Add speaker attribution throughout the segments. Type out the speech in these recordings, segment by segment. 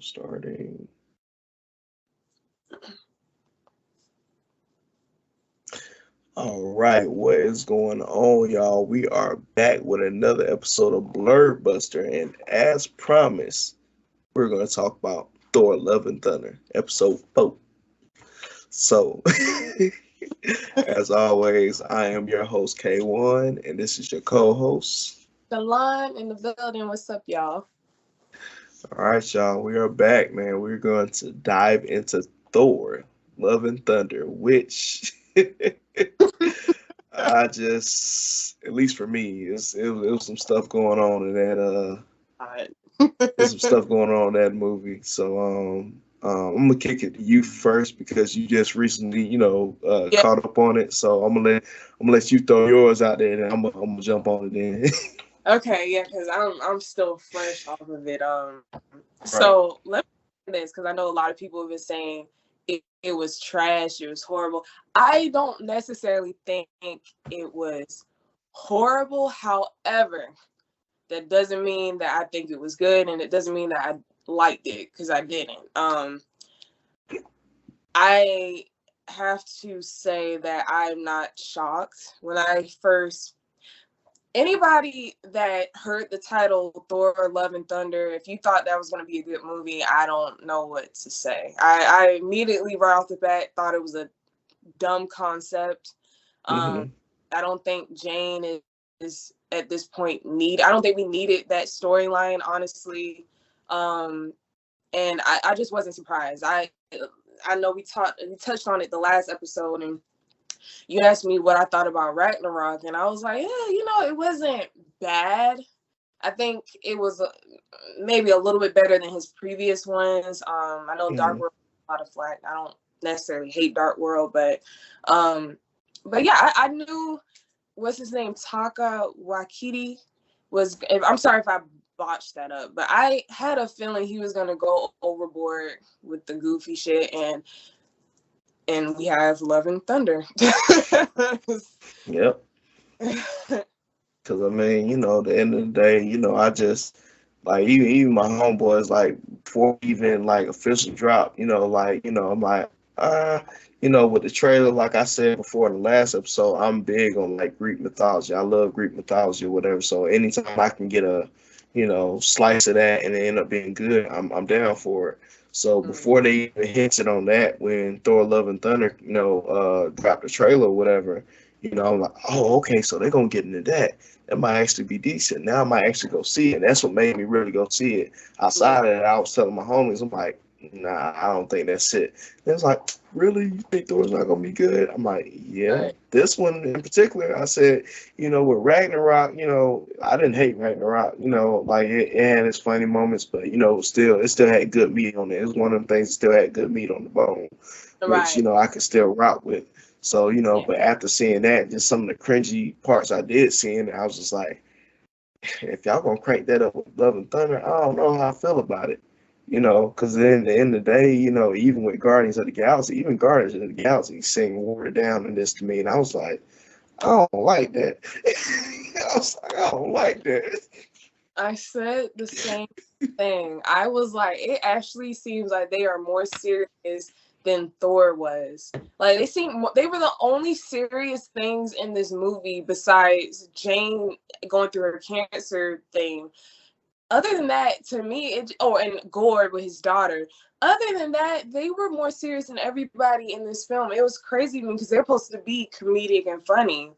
Speaker 1: Starting. All right, what is going on, y'all? We are back with another episode of Blerd Buster, and as promised, we're going to talk about Thor: Love and Thunder, episode 4. So, as always, I am your host K1, and this is your co-host.
Speaker 2: The line in the building. What's up, y'all?
Speaker 1: All right, y'all, we are back, man. We're going to dive into Thor: Love and Thunder, which I just, at least for me, it was some stuff going on in that. There's some stuff going on in that movie. So I'm gonna kick it to you first because you just recently, caught up on it. So I'm gonna let you throw yours out there, and I'm gonna jump on it then.
Speaker 2: Okay, yeah, because I'm still fresh off of it. So let me say this because I know a lot of people have been saying it was trash, it was horrible. I don't necessarily think it was horrible. However, that doesn't mean that I think it was good, and it doesn't mean that I liked it because I didn't. I have to say that I'm not shocked when I first. Anybody that heard the title Thor: Love and Thunder, if you thought that was going to be a good movie, I don't know what to say. I immediately right off the bat thought it was a dumb concept. I don't think Jane is at this point I don't think we needed that storyline, honestly. And I just wasn't surprised. I know we touched on it the last episode, and you asked me what I thought about Ragnarok, and I was like, yeah, it wasn't bad. I think it was maybe a little bit better than his previous ones. I know Dark World a lot of flack. I don't necessarily hate Dark World, but yeah, I knew what's his name, Taka Waititi was. I'm sorry if I botched that up, but I had a feeling he was gonna go overboard with the goofy shit, and we have Love and Thunder.
Speaker 1: Yep. Because, I mean, at the end of the day, I just, like, even my homeboys, like, before even, like, official drop, I'm like, with the trailer, like I said before in the last episode, I'm big on, like, Greek mythology. I love Greek mythology or whatever. So anytime I can get a, slice of that and it end up being good, I'm down for it. So before they even hinted on that, when Thor: Love and Thunder, dropped the trailer or whatever, I'm like, oh, okay, so they're gonna get into that. That might actually be decent. Now I might actually go see it. And that's what made me really go see it. Outside of that, I was telling my homies, I'm like, nah, I don't think that's it. And it's like, really? You think Thor's not gonna be good? I'm like, yeah. Right. This one in particular, I said, with Ragnarok, I didn't hate Ragnarok. Like it had its funny moments, but it still had good meat on it. It's one of them things that still had good meat on the bone, which I could still rock with. So but after seeing that, just some of the cringy parts I did see, and I was just like, if y'all gonna crank that up with Love and Thunder, I don't know how I feel about it. Because at the end of the day, even with Guardians of the Galaxy, even Guardians of the Galaxy seemed watered down in this to me. And I was like, I don't like that. I was like, I don't like that.
Speaker 2: I said the same thing. I was like, it actually seems like they are more serious than Thor was. Like, they were the only serious things in this movie besides Jane going through her cancer thing. Other than that, to me, and Gord with his daughter. Other than that, they were more serious than everybody in this film. It was crazy because they're supposed to be comedic and funny.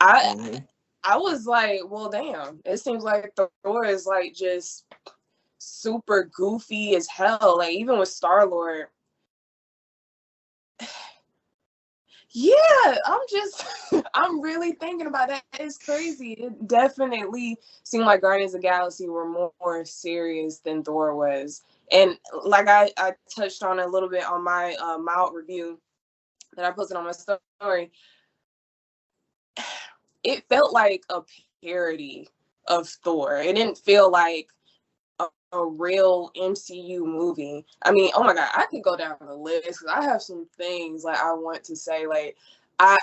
Speaker 2: I was like, well, damn. It seems like Thor is like just super goofy as hell. Like even with Star-Lord, Yeah, I'm really thinking about that. It's crazy. It definitely seemed like Guardians of the Galaxy were more serious than Thor was. And like I touched on a little bit on my mild review that I posted on my story, it felt like a parody of Thor. It didn't feel like a real MCU movie. I mean, oh my God, I could go down the list because I have some things like I want to say. Like, I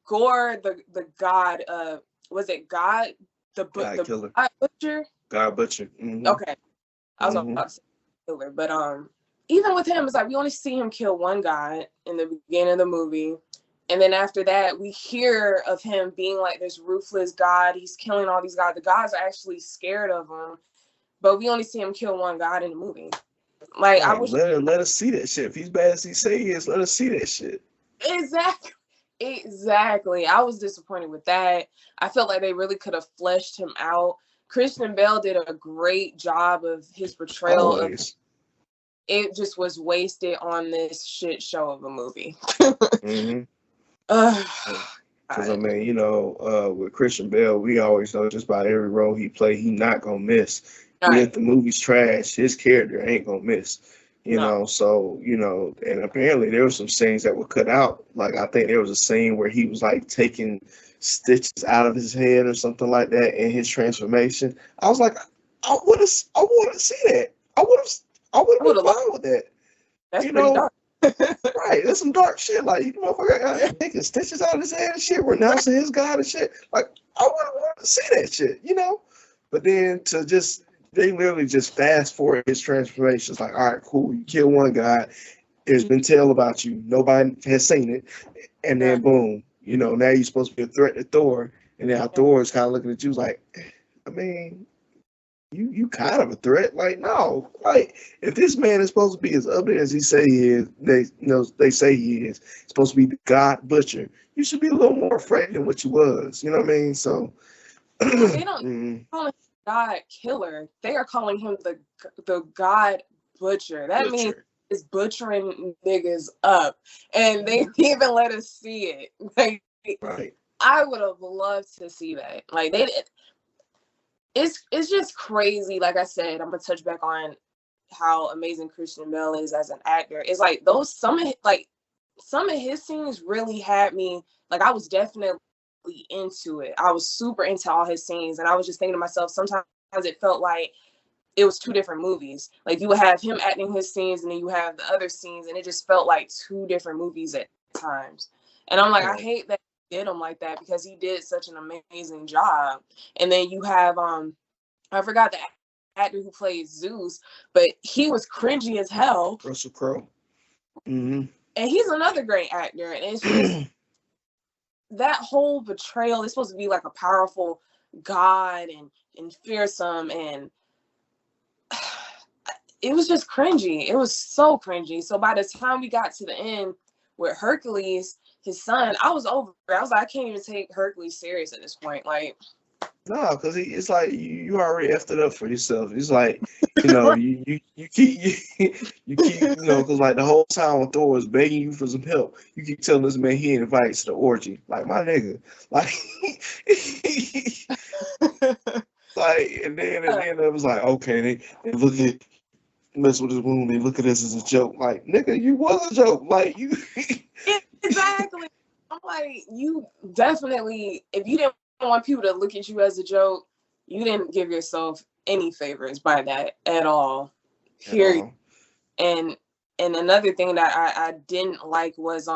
Speaker 2: Gore, the god, was it God,
Speaker 1: God killer.
Speaker 2: God Butcher?
Speaker 1: God butcher. Mm-hmm.
Speaker 2: Okay, I was about to say killer, but even with him, it's like we only see him kill one god in the beginning of the movie. And then after that, we hear of him being like this ruthless god. He's killing all these gods. The gods are actually scared of him, but we only see him kill one god in the movie. Like,
Speaker 1: right. I wish let us see that shit. If he's bad as he say he is, let us see that shit.
Speaker 2: Exactly. I was disappointed with that. I felt like they really could have fleshed him out. Christian Bale did a great job of his portrayal. It just was wasted on this shit show of a movie.
Speaker 1: Mm-hmm. Because I mean, you know, with Christian Bale, we always know just about every role he play, he not gonna miss. Even if the movie's trash, his character ain't gonna miss. You know, so you know, and apparently there were some scenes that were cut out. Like I think there was a scene where he was like taking stitches out of his head or something like that in his transformation. I was like, I want to see that. I would have been fine with that.
Speaker 2: That's pretty dark.
Speaker 1: Right, that's some dark shit. Like, you motherfucker taking stitches out of his head and shit, renouncing his God and shit. Like, I would have wanted to see that shit, you know? But then they literally just fast forward his transformations. Like, all right, cool, you kill one guy, there's been tale about you, nobody has seen it, and then boom, you know, now you're supposed to be a threat to Thor, and now Thor is kind of looking at you like, I mean, you kind of a threat. Like, no, like if this man is supposed to be as ugly as he say he is, they say he is supposed to be the God Butcher, you should be a little more afraid than what you was. You know what I mean? So
Speaker 2: they don't call him God Killer. They are calling him the God Butcher. That means he's butchering niggas up, and they even let us see it. Like,
Speaker 1: right.
Speaker 2: I would have loved to see that. Like it's just crazy. Like I said, I'm gonna touch back on how amazing Christian Bale is as an actor. It's like some of his scenes really had me, like, I was definitely into it. I was super into all his scenes, and I was just thinking to myself, sometimes it felt like it was two different movies. Like, you would have him acting his scenes, and then you have the other scenes, and it just felt like two different movies at times. And I'm like, I hate that he did him like that, because he did such an amazing job. And then you have I forgot the actor who plays Zeus, but he was cringy as hell.
Speaker 1: Russell Crowe. Mm-hmm.
Speaker 2: And he's another great actor. And it's just that whole betrayal is supposed to be like a powerful god and fearsome, and it was just cringy. It was so cringy. So by the time we got to the end with Hercules, his son, I was over it. I was like, I can't even take Hercules serious at this point. Like,
Speaker 1: no, because it's like you already effed it up for yourself. It's like, you know, you keep you know, because like the whole time when Thor was begging you for some help, you keep telling this man he invites to the orgy. Like, my nigga, like, like, and then it was like, okay, they look at mess with his wound. They look at this as a joke. Like, nigga, you was a joke. Like, you
Speaker 2: exactly. I'm like, you definitely, if you didn't want people to look at you as a joke, you didn't give yourself any favors by that at all. Period. And another thing that I didn't like was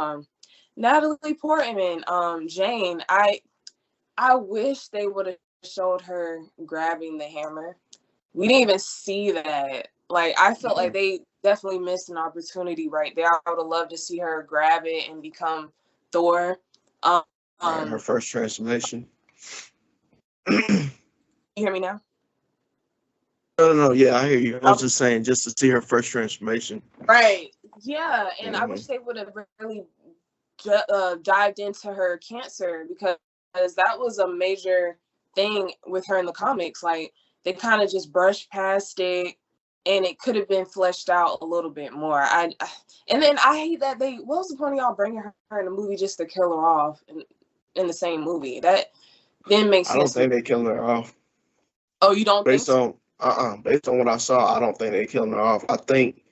Speaker 2: Natalie Portman, Jane. I wish they would have showed her grabbing the hammer. We didn't even see that. Like, I felt like they definitely missed an opportunity right there. I would have loved to see her grab it and become Thor.
Speaker 1: her first transformation.
Speaker 2: You hear me now?
Speaker 1: No, yeah, I hear you. I was just saying, just to see her first transformation.
Speaker 2: Right. Yeah, and I wish they would have really dived into her cancer, because that was a major thing with her in the comics. Like, they kind of just brushed past it, and it could have been fleshed out a little bit more. And then I hate that what was the point of y'all bringing her in the movie just to kill her off in the same movie? That didn't make sense.
Speaker 1: I don't think they killing her off.
Speaker 2: Oh, you don't
Speaker 1: based
Speaker 2: think
Speaker 1: on based on what I saw, I don't think they killing her off. I think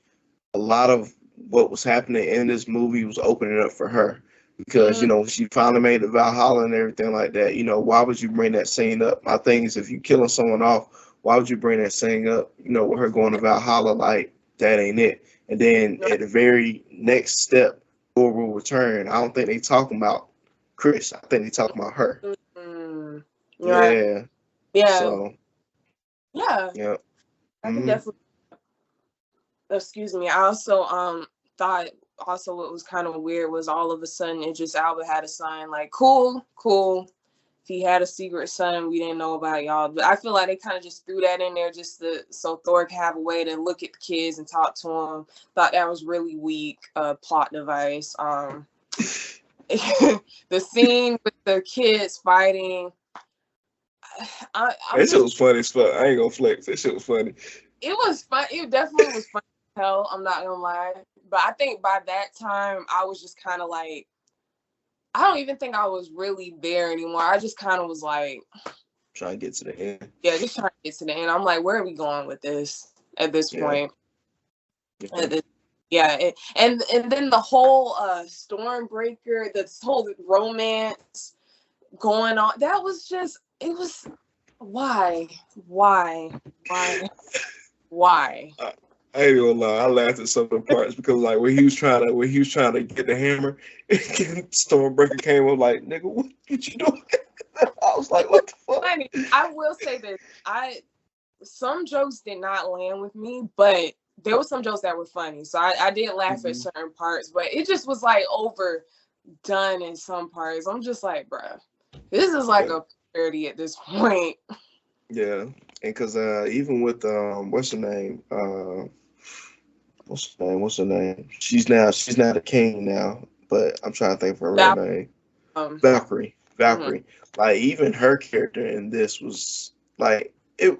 Speaker 1: a lot of what was happening in this movie was opening up for her because she finally made the Valhalla and everything like that. Why would you bring that scene up? My thing is, if you killing someone off, why would you bring that scene up? With her going to Valhalla, like that ain't it. And then at the very next step, Thor will return. I don't think they talking about Chris. I think they talking about her.
Speaker 2: Mm-hmm.
Speaker 1: Yeah.
Speaker 2: Yeah.
Speaker 1: So.
Speaker 2: Yeah.
Speaker 1: Yeah.
Speaker 2: I can definitely. Excuse me. I also thought also what was kind of weird was all of a sudden Idris Elba had a son. Like, cool. If he had a secret son, we didn't know about, y'all. But I feel like they kind of just threw that in there just so Thor could have a way to look at the kids and talk to them. Thought that was really weak plot device. The scene with the kids fighting.
Speaker 1: That shit was funny as fuck. I ain't gonna flex. That shit was funny.
Speaker 2: It was fun. It definitely was fun as hell. I'm not gonna lie. But I think by that time, I was just kind of like, I don't even think I was really there anymore. I just kind of was like,
Speaker 1: trying to get to the end.
Speaker 2: Yeah, just trying to get to the end. I'm like, where are we going with this at this point? Yeah. And then the whole Stormbreaker, this whole romance going on. That was just, it was, why?
Speaker 1: I ain't gonna lie, I laughed at some of the parts because like when he was trying to get the hammer, Stormbreaker came up like, nigga, what you doing? I was like, what the fuck?
Speaker 2: I will say this. Some jokes did not land with me, but there were some jokes that were funny. So I did laugh at certain parts, but it just was like overdone in some parts. I'm just like, bruh, this is like a parody at this point.
Speaker 1: Yeah. And because even with what's her name? What's her name? She's not a king now, but I'm trying to think of her real name. Valkyrie. Like even her character in this was like it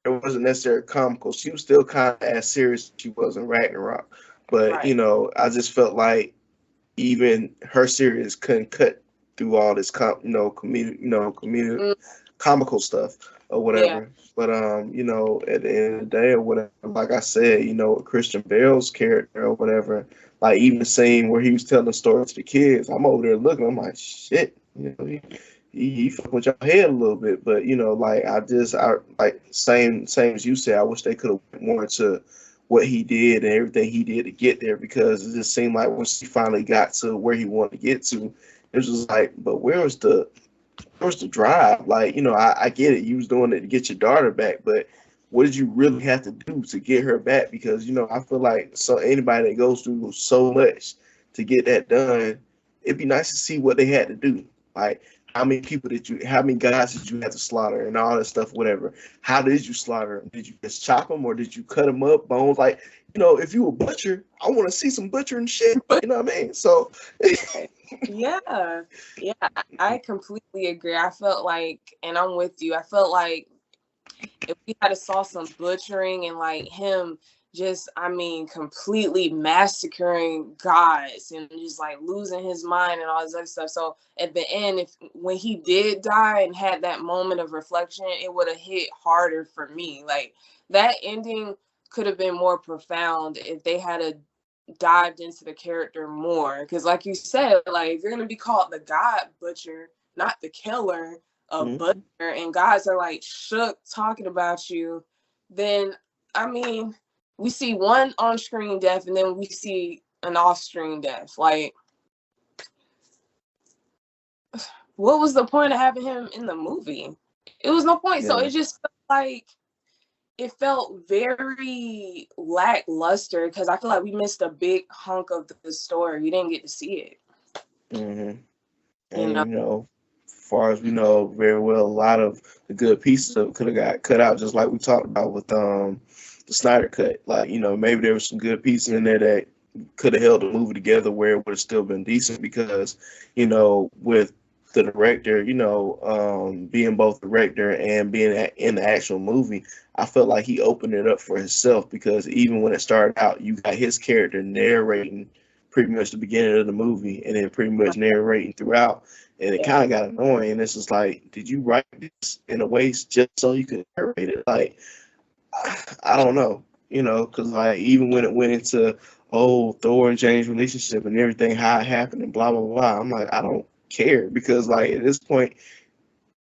Speaker 1: wasn't necessarily comical. She was still kind of as serious as she was in Ragnarok. But I just felt like even her series couldn't cut through all this comical stuff or whatever. Yeah. But at the end of the day or whatever, like I said, Christian Bale's character or whatever, like even the scene where he was telling the story to the kids, I'm over there looking, I'm like, shit, he fuck with your head a little bit. But like I like same as you said, I wish they could have went more into what he did and everything he did to get there, because it just seemed like once he finally got to where he wanted to get to, it was just like, but where's the drive? Like, I get it, you was doing it to get your daughter back, but what did you really have to do to get her back? Because I feel like anybody that goes through so much to get that done, it'd be nice to see what they had to do. Like how many guys did you have to slaughter and all that stuff, whatever. How did you slaughter them? Did you just chop them or did you cut them up, bones? Like, if you a butcher, I want to see some butchering shit. You know what I mean? So
Speaker 2: yeah, I completely agree. I felt like, and I'm with you, I felt like if we had saw some butchering and like him just, completely massacring gods and just like losing his mind and all this other stuff. So at the end, when he did die and had that moment of reflection, it would have hit harder for me. Like that ending could have been more profound if they had dived into the character more. Because like you said, like if you're gonna be called the God Butcher, not the killer of Butcher, and guys are like shook talking about you, then we see one on-screen death and then we see an off-screen death. Like, what was the point of having him in the movie? It was no point. Yeah. So it just felt like it felt very lackluster because I feel like we missed a big hunk of the story. We didn't get to see it.
Speaker 1: And as far as we know very well, a lot of the good pieces of it could have got cut out, just like we talked about with the Snyder cut. Like, maybe there was some good pieces in there that could have held the movie together where it would have still been decent, because, with the director, being both director and being in the actual movie, I felt like he opened it up for himself because even when it started out, you got his character narrating pretty much the beginning of the movie and then pretty much narrating throughout. And it
Speaker 2: Yeah.
Speaker 1: kind of got annoying. It's just like, did you write this in a way just so you could narrate it? Like, I don't know, because like even when it went into Thor and Jane's relationship and everything, how it happened and blah blah blah, I'm like, I don't care because like at this point,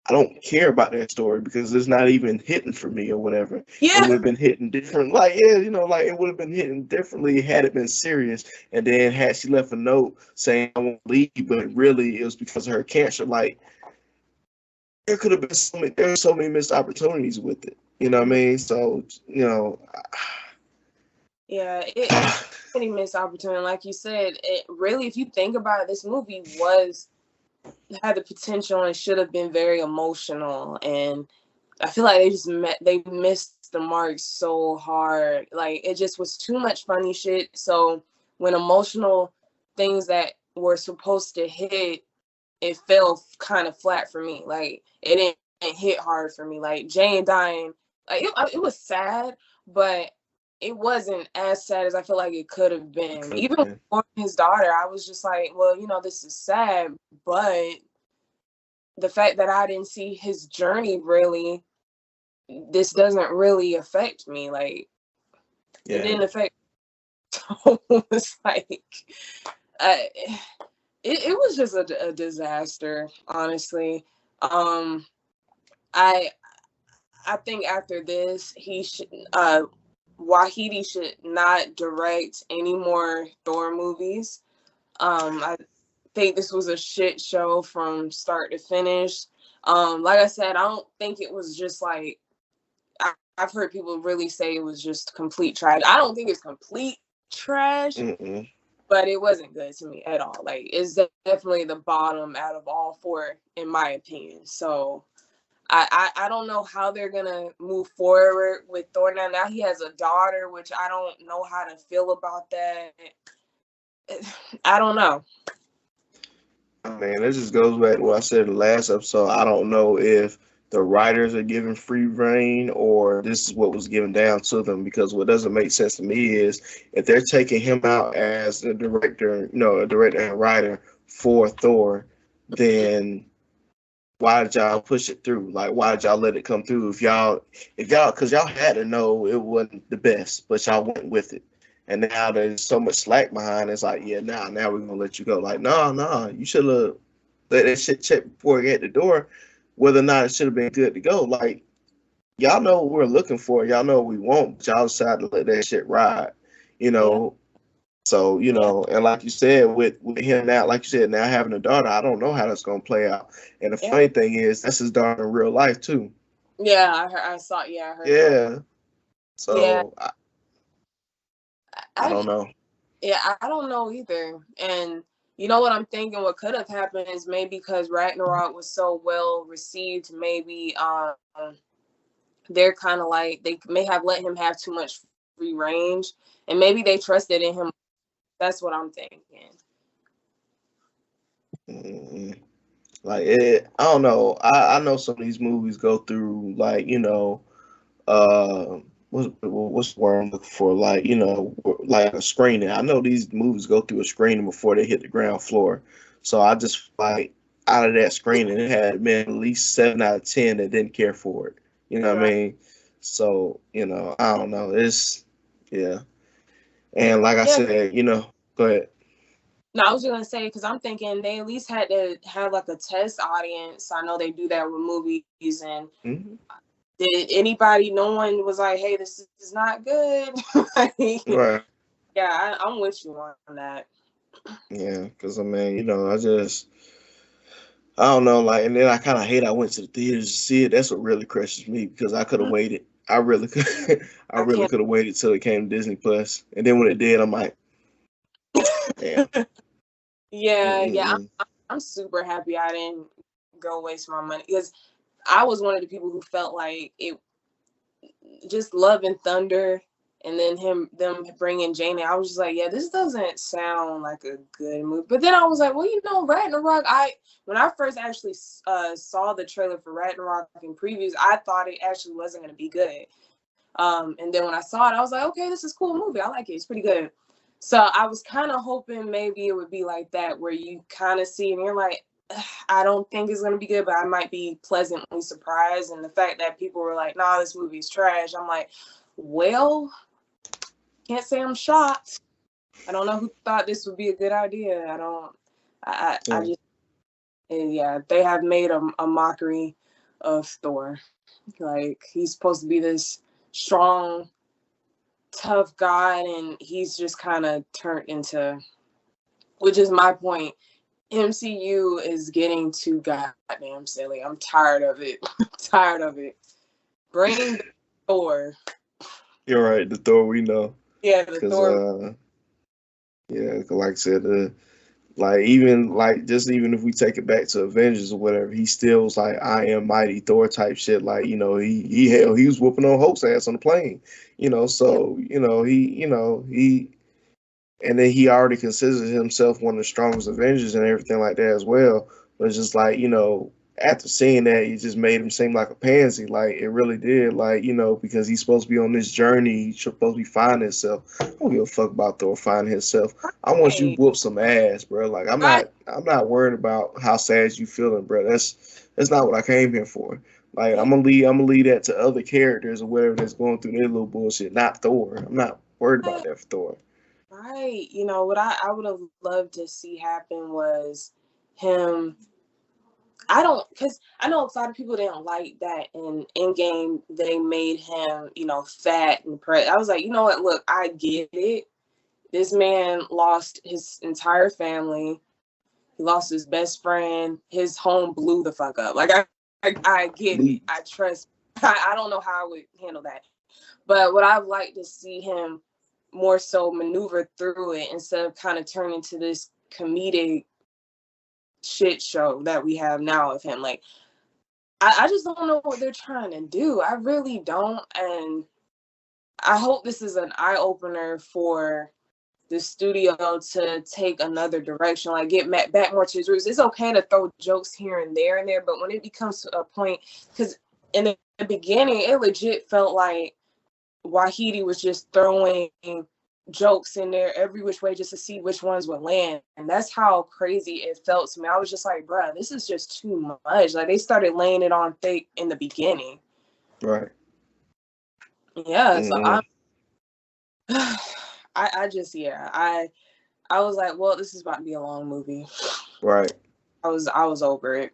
Speaker 1: I don't care about that story because it's not even hitting for me or whatever. It would
Speaker 2: Yeah.
Speaker 1: have been hitting different, like yeah, like it would have been hitting differently had it been serious. And then had she left a note saying I won't leave, but really it was because of her cancer. Like there could have been there were so many missed opportunities with it. You know what I mean? So
Speaker 2: Yeah, it was a pretty missed opportunity. Like you said, it really, if you think about it, this movie had the potential and should have been very emotional. And I feel like they missed the mark so hard. Like it just was too much funny shit. So when emotional things that were supposed to hit, it fell kind of flat for me. Like it didn't hit hard for me. Like Jane dying, like it was sad, but it wasn't as sad as I feel like it could have been. Even for his daughter, I was just like, well, this is sad, but the fact that I didn't see his journey really, this doesn't really affect me. Like it didn't affect. So it's like, it was just a disaster, honestly. I think after this, Wahidi should not direct any more Thor movies. I think this was a shit show from start to finish. Like I said, I don't think it was just like I've heard people really say it was just complete trash. I don't think it's complete trash, but it wasn't good to me at all. Like it's definitely the bottom out of all four, in my opinion. So I don't know how they're gonna move forward with Thor now. Now he has a daughter, which I don't know how to feel about that. I don't know.
Speaker 1: Man, this just goes back to what I said in the last episode. I don't know if the writers are given free reign or this is what was given down to them, because what doesn't make sense to me is if they're taking him out as the director, a director and writer for Thor, then why did y'all push it through? Like, why did y'all let it come through? Because y'all had to know it wasn't the best, but y'all went with it. And now there's so much slack behind. It's like, yeah, now we're gonna let you go. Like, no, you should have let that shit check before you hit the door, whether or not it should have been good to go. Like, y'all know what we're looking for. Y'all know what we want, but y'all decided to let that shit ride.
Speaker 2: Yeah.
Speaker 1: So, and like you said, with him now, like you said, now having a daughter, I don't know how that's going to play out. And the funny thing is, that's his daughter in real life, too.
Speaker 2: Yeah, I saw, I heard.
Speaker 1: Yeah. So,
Speaker 2: yeah.
Speaker 1: I don't know.
Speaker 2: Yeah, I don't know either. And you know what I'm thinking? What could have happened is maybe because Ragnarok was so well received, maybe they're kind of like, they may have let him have too much free range. And maybe they trusted in him. That's what I'm thinking.
Speaker 1: Like I don't know. I know some of these movies go through like what's the word I'm looking for? Like like a screening. I know these movies go through a screening before they hit the ground floor. So I just like out of that screening, it had been at least 7 out of 10 that didn't care for it. You know what I mean? So I don't know. It's yeah. And like I said, go ahead.
Speaker 2: No, I was just gonna say, because I'm thinking they at least had to have like a test audience. I know they do that with movies, and did anybody? No one was like, "Hey, this is not good."
Speaker 1: Right.
Speaker 2: Yeah, I'm with you on that.
Speaker 1: Yeah, because I mean, I don't know, like, and then I kind of hate I went to the theaters to see it. That's what really crushes me because I could have waited. I really could. I really could have waited till it came to Disney Plus, and then when it did, I'm like, damn.
Speaker 2: Yeah. I'm super happy I didn't go waste my money because I was one of the people who felt like it. Just Love and Thunder and then them bringing Jane in, I was just like, yeah, this doesn't sound like a good movie. But then I was like, well, Ragnarok, when I first actually saw the trailer for Ragnarok in previews, I thought it actually wasn't going to be good. And then when I saw it, I was like, okay, this is a cool movie. I like it. It's pretty good. So I was kind of hoping maybe it would be like that, where you kind of see and you're like, I don't think it's going to be good, but I might be pleasantly surprised. And the fact that people were like, nah, this movie is trash. I'm like, well, can't say I'm shocked. I don't know who thought this would be a good idea. I just, and yeah, they have made a mockery of Thor. Like, he's supposed to be this strong, tough guy, and he's just kind of turned into, which is my point. MCU is getting too goddamn silly. I'm tired of it. Tired of it. Bring the Thor.
Speaker 1: You're right, the Thor we know.
Speaker 2: Yeah, the Thor.
Speaker 1: Yeah, like I said, like even if we take it back to Avengers or whatever, he still was like I am mighty Thor type shit. Like, he was whooping on Hulk's ass on the plane, So he and then he already considers himself one of the strongest Avengers and everything like that as well. But it's just like, after seeing that, it just made him seem like a pansy. Like, it really did. Like, because he's supposed to be on this journey. He's supposed to be finding himself. I don't give a fuck about Thor finding himself. I want you to whoop some ass, bro. Like, I'm not worried about how sad you feeling, bro. That's not what I came here for. Like, I'm gonna leave that to other characters or whatever that's going through their little bullshit, not Thor. I'm not worried about that for Thor.
Speaker 2: Right. What I would have loved to see happen was him. Because I know a lot of people didn't like that in Endgame. They made him, fat and I was like, you know what? Look, I get it. This man lost his entire family. He lost his best friend. His home blew the fuck up. Like, I get it. I trust. I don't know how I would handle that. But what I'd like to see him more so maneuver through it instead of kind of turn into this comedic shit show that we have now of him. Like, I just don't know what they're trying to do. I really don't. And I hope this is an eye-opener for the studio to take another direction, like get back more to his roots. It's okay to throw jokes here and there, but when it becomes to a point, because in the beginning, it legit felt like Wahidi was just throwing jokes in there every which way just to see which ones would land. And that's how crazy it felt to me. I was just like, bruh, this is just too much. Like, they started laying it on thick in the beginning.
Speaker 1: Right.
Speaker 2: Yeah. So I was like, well, this is about to be a long movie.
Speaker 1: Right.
Speaker 2: I was over it.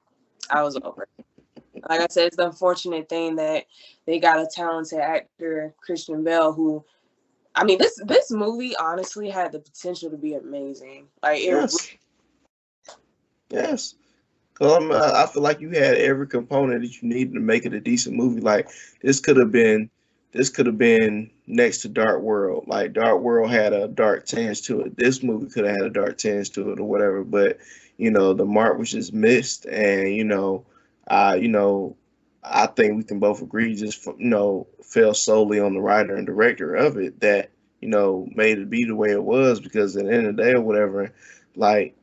Speaker 2: Like I said, it's the unfortunate thing that they got a talented actor, Christian Bale, who, I mean, this movie honestly had the potential to be amazing. Like,
Speaker 1: yes. I feel like you had every component that you needed to make it a decent movie. Like, this could have been next to Dark World. Like, Dark World had a dark tinge to it. This movie could have had a dark tinge to it or whatever. But the mark was just missed, and I think we can both agree just fell solely on the writer and director of it that made it be the way it was, because at the end of the day or whatever, like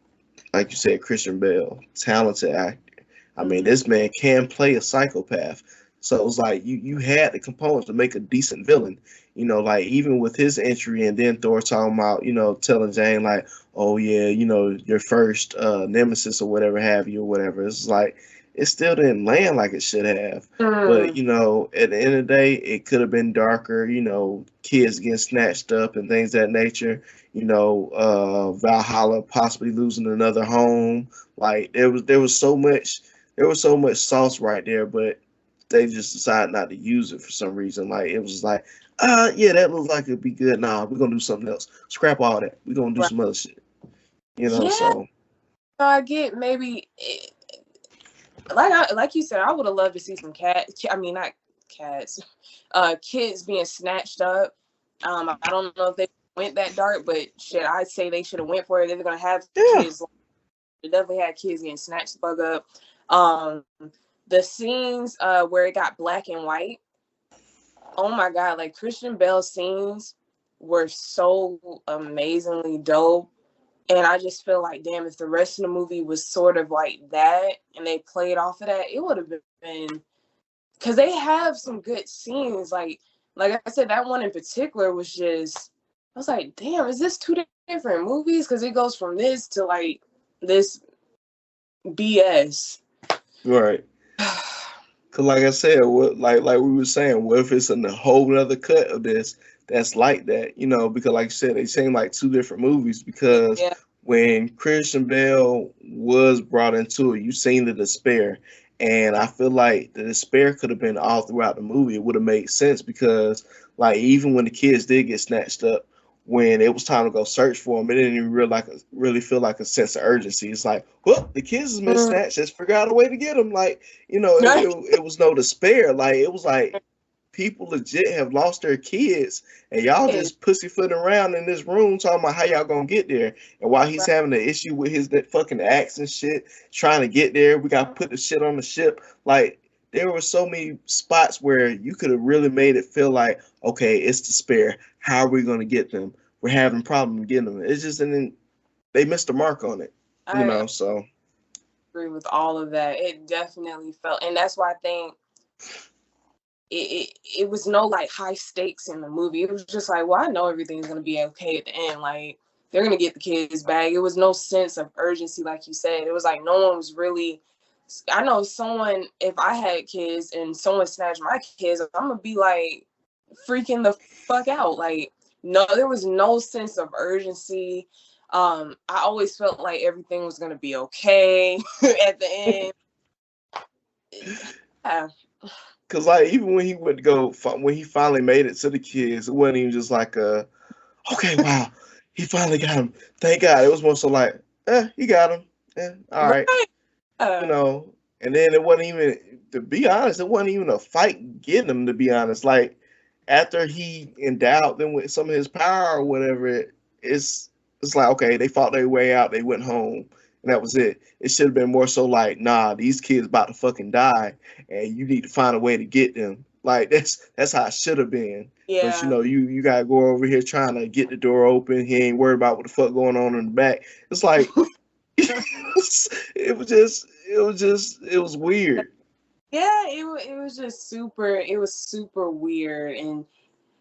Speaker 1: you said, Christian Bale, talented actor. I mean, this man can play a psychopath. So it's like you had the components to make a decent villain. Like, even with his entry and then Thor talking about, telling Jane like, oh yeah, your first nemesis or whatever have you or whatever. It's like, it still didn't land like it should have. But, at the end of the day, it could have been darker, kids getting snatched up and things of that nature. Valhalla possibly losing another home. Like, there was so much sauce right there, but they just decided not to use it for some reason. Like, it was like, yeah, that looks like it'd be good. Nah, we're gonna do something else. Scrap all that. We're gonna do some other shit. So
Speaker 2: I get maybe like you said, I would have loved to see some cats. I mean, not cats, kids being snatched up. I don't know if they went that dark, but shit, I'd say they should have went for it. They're gonna have kids. They definitely had kids getting snatched the fuck up. The scenes where it got black and white, Oh my God, like Christian Bale scenes were so amazingly dope. And I just feel like, damn, if the rest of the movie was sort of like that and they played off of that, it would have been, because they have some good scenes. Like I said, that one in particular was just, I was like, damn, is this two different movies? Because it goes from this to like this BS.
Speaker 1: Right. Cause like I said, what like we were saying, what if it's in a whole other cut of this that's like that? You know, because like you said, they seem like two different movies. Because
Speaker 2: Yeah.
Speaker 1: when Christian Bale was brought into it, you seen the despair, and I feel like the despair could have been all throughout the movie. It would have made sense because like even when the kids did get snatched up, when it was time to go search for them, it didn't even really feel like a sense of urgency. It's like, well, the kids has been
Speaker 2: Mm.
Speaker 1: snatched. Let's figure out a way to get them. Like, you know, it was no despair. Like, it was like people legit have lost their kids, and y'all just pussyfooting around in this room talking about how y'all gonna get there. And while he's having an issue with his that fucking axe and shit, trying to get there, we got to put the shit on the ship. Like, there were so many spots where you could have really made it feel like, okay, it's despair. How are we gonna get them? We're having problems getting them. It's just, and then they missed the mark on it, you
Speaker 2: I
Speaker 1: know. So
Speaker 2: agree with all of that. It definitely felt, and that's why I think it was no like high stakes in the movie. It was just like, well, I know everything's gonna be okay at the end. Like they're gonna get the kids back. It was no sense of urgency, like you said. It was like no one was really. I know someone. If I had kids and someone snatched my kids, I'm gonna be like freaking the fuck out. Like no, there was no sense of urgency. I always felt like everything was gonna be okay at the end. Yeah.
Speaker 1: Cause like even when he would go when he finally made it to the kids, it wasn't even just like okay, wow, he finally got him. Thank God. It was more so like, he got him. All right,
Speaker 2: Right.
Speaker 1: you know. And then it wasn't even, to be honest, it wasn't even a fight getting him. To be honest, like after he endowed them with some of his power or whatever, it's like okay, they fought their way out. They went home, and that was it. It should have been more so like, nah, these kids about to fucking die, and you need to find a way to get them. Like that's how it should have been. But you
Speaker 2: Yeah.
Speaker 1: know, you gotta go over here trying to get the door open. He ain't worried about what the fuck going on in the back. It's like it was weird.
Speaker 2: Yeah, it was just super. It was super weird, and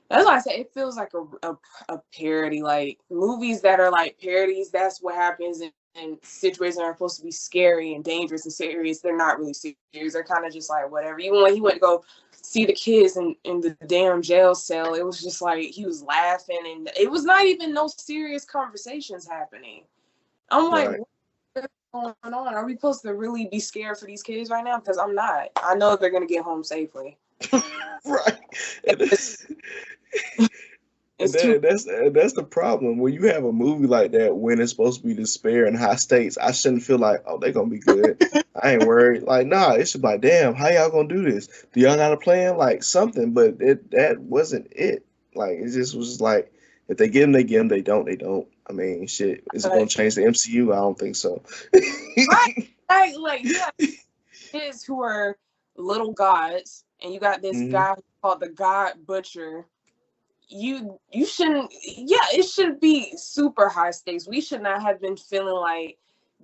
Speaker 2: that's why I say it feels like a parody. Like movies that are like parodies, that's what happens in situations that are supposed to be scary and dangerous and serious. They're not really serious. They're kind of just like whatever. Even when he went to go see the kids in the damn jail cell, it was just like he was laughing, and it was not even no serious conversations happening. I'm like,
Speaker 1: Right.
Speaker 2: what's going on? Are we supposed to really be scared for these kids right now? Because I'm not. I know they're gonna get home safely.
Speaker 1: Right. And,
Speaker 2: It's,
Speaker 1: and
Speaker 2: it's too.
Speaker 1: that's the problem when you have a movie like that when it's supposed to be despair and high stakes. I shouldn't feel like, oh, they're gonna be good. I ain't worried. Like, nah, it should be like, damn, how y'all gonna do this? Do y'all got a plan? Like something, but that wasn't it. Like it just was like, if they get them, they get them. They don't, they don't. I mean, shit, is it gonna change the MCU? I don't think so.
Speaker 2: Right, like you have kids who are little gods, and you got this
Speaker 1: Hmm.
Speaker 2: guy called the God Butcher. You shouldn't. Yeah, it should be super high stakes. We should not have been feeling like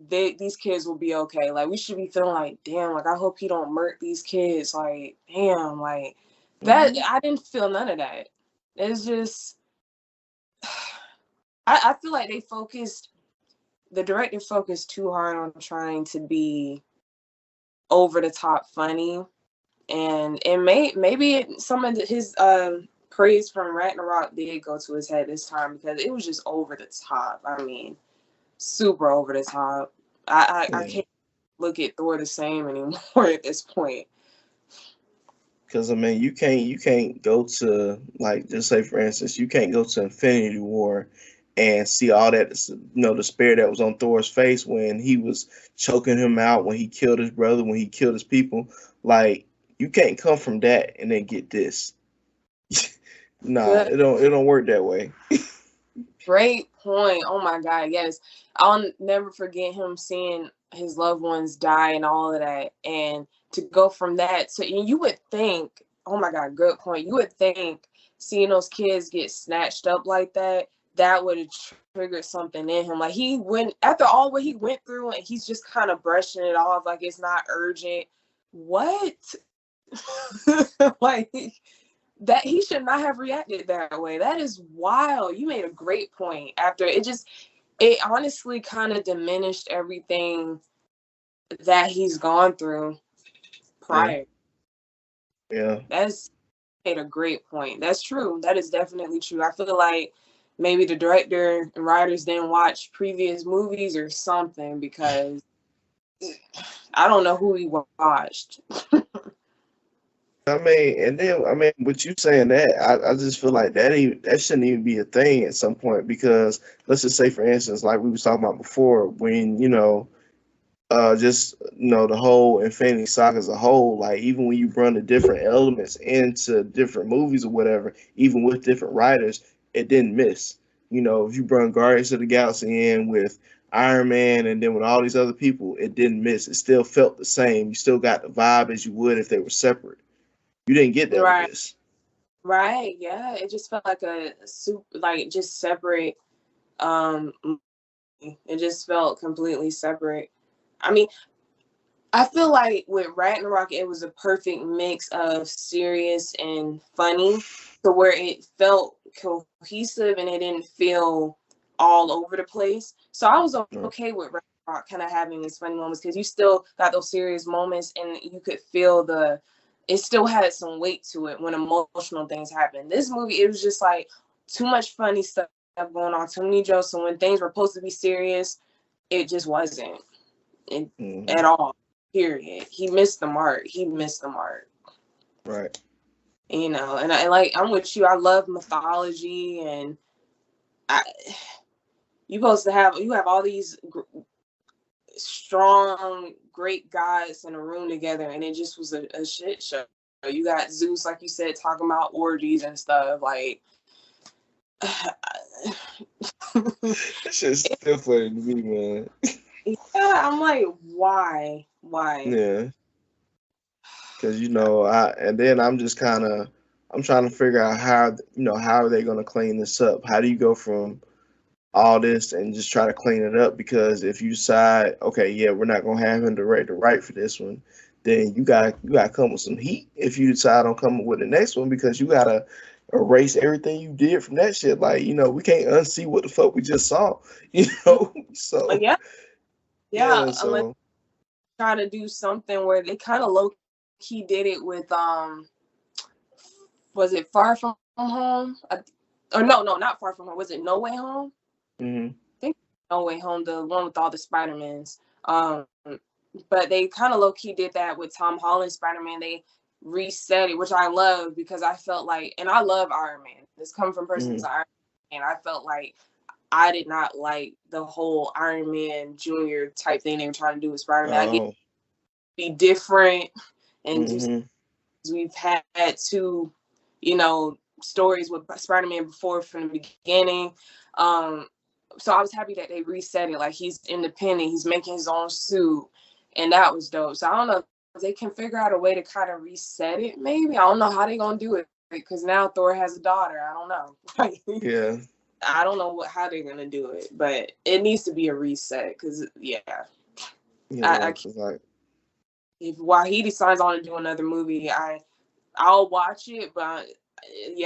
Speaker 2: these kids will be okay. Like we should be feeling like, damn, like I hope he don't murk these kids. Like, damn, like that.
Speaker 1: Hmm.
Speaker 2: I didn't feel none of that. It's just, I feel like the director focused too hard on trying to be over the top funny, and some of his praise from Ragnarok did go to his head this time because it was just over the top. I mean, super over the top. I
Speaker 1: Yeah.
Speaker 2: can't look at Thor the same anymore at this point.
Speaker 1: Because I mean, you can't go to like just say for instance, you can't go to Infinity War and see all that despair that was on Thor's face when he was choking him out, when he killed his brother, when he killed his people. Like you can't come from that and then get this. Nah,
Speaker 2: Good,
Speaker 1: it don't work that way.
Speaker 2: great point. Oh my God, yes, I'll never forget him seeing his loved ones die and all of that, and to go from that to, and you would think, oh my God, good point. You would think seeing those kids get snatched up like that would have triggered something in him. Like he went after all what he went through, and he's just kind of brushing it off like it's not urgent. What? Like that he should not have reacted that way. That is wild. You made a great point. After it honestly kind of diminished everything that he's gone through prior.
Speaker 1: Yeah.
Speaker 2: That's made a great point. That's true. That is definitely true. I feel like maybe the director and writers didn't watch previous movies or something, because I don't know who he watched.
Speaker 1: I mean, and then with you saying that, I just feel like that shouldn't even be a thing at some point, because let's just say, for instance, like we was talking about before, when just the whole Infinity Saga as a whole, like even when you run the different elements into different movies or whatever, even with different writers, it didn't miss. If you bring Guardians of the Galaxy in with Iron Man and then with all these other people, it didn't miss. It still felt the same. You still got the vibe as you would if they were separate. You didn't get that with this.
Speaker 2: Right. Yeah. It just felt like like just separate. It just felt completely separate. I mean, I feel like with Ragnarok, it was a perfect mix of serious and funny, to where it felt cohesive and it didn't feel all over the place. So I was okay with Ragnarok kind of having these funny moments, because you still got those serious moments and you could feel it still had some weight to it when emotional things happen. This movie, it was just like too much funny stuff going on, too many jokes. So when things were supposed to be serious, it just wasn't at all. Period. He missed the mark.
Speaker 1: Right.
Speaker 2: And I'm with you. I love mythology, and you have all these strong, great guys in a room together, and it just was a shit show. You got Zeus, like you said, talking about orgies and stuff. Like,
Speaker 1: it's just still funny to me, man.
Speaker 2: Yeah, I'm like, why?
Speaker 1: Yeah. Because and then I'm just I'm trying to figure out how are they going to clean this up? How do you go from all this and just try to clean it up? Because if you decide, okay, yeah, we're not going to have him direct the right for this one, then you got to come with some heat if you decide on coming with the next one, because you got to erase everything you did from that shit. Like, we can't unsee what the fuck we just saw, so
Speaker 2: yeah,
Speaker 1: so
Speaker 2: try to do something where they kind of low key did it with was it Far From Home? Or no, not Far From Home. Was it No Way Home?
Speaker 1: Mm-hmm.
Speaker 2: I think No Way Home, the one with all the Spider-Mans. But they kind of low key did that with Tom Holland's Spider-Man. They reset it, which I love, because I felt like, and I love Iron Man. This comes from person who's Iron Man. I felt like I did not like the whole Iron Man Jr. type thing they were trying to do with Spider-Man. I get to be different, and just we've had two, stories with Spider-Man before from the beginning. So I was happy that they reset it. Like, he's independent, he's making his own suit, and that was dope. So I don't know if they can figure out a way to kind of reset it. Maybe I don't know how they're gonna do it, because now Thor has a daughter. I don't know.
Speaker 1: Yeah.
Speaker 2: I don't know how they're gonna do it, but it needs to be a reset. Because while he decides on to do another movie, I'll watch it, but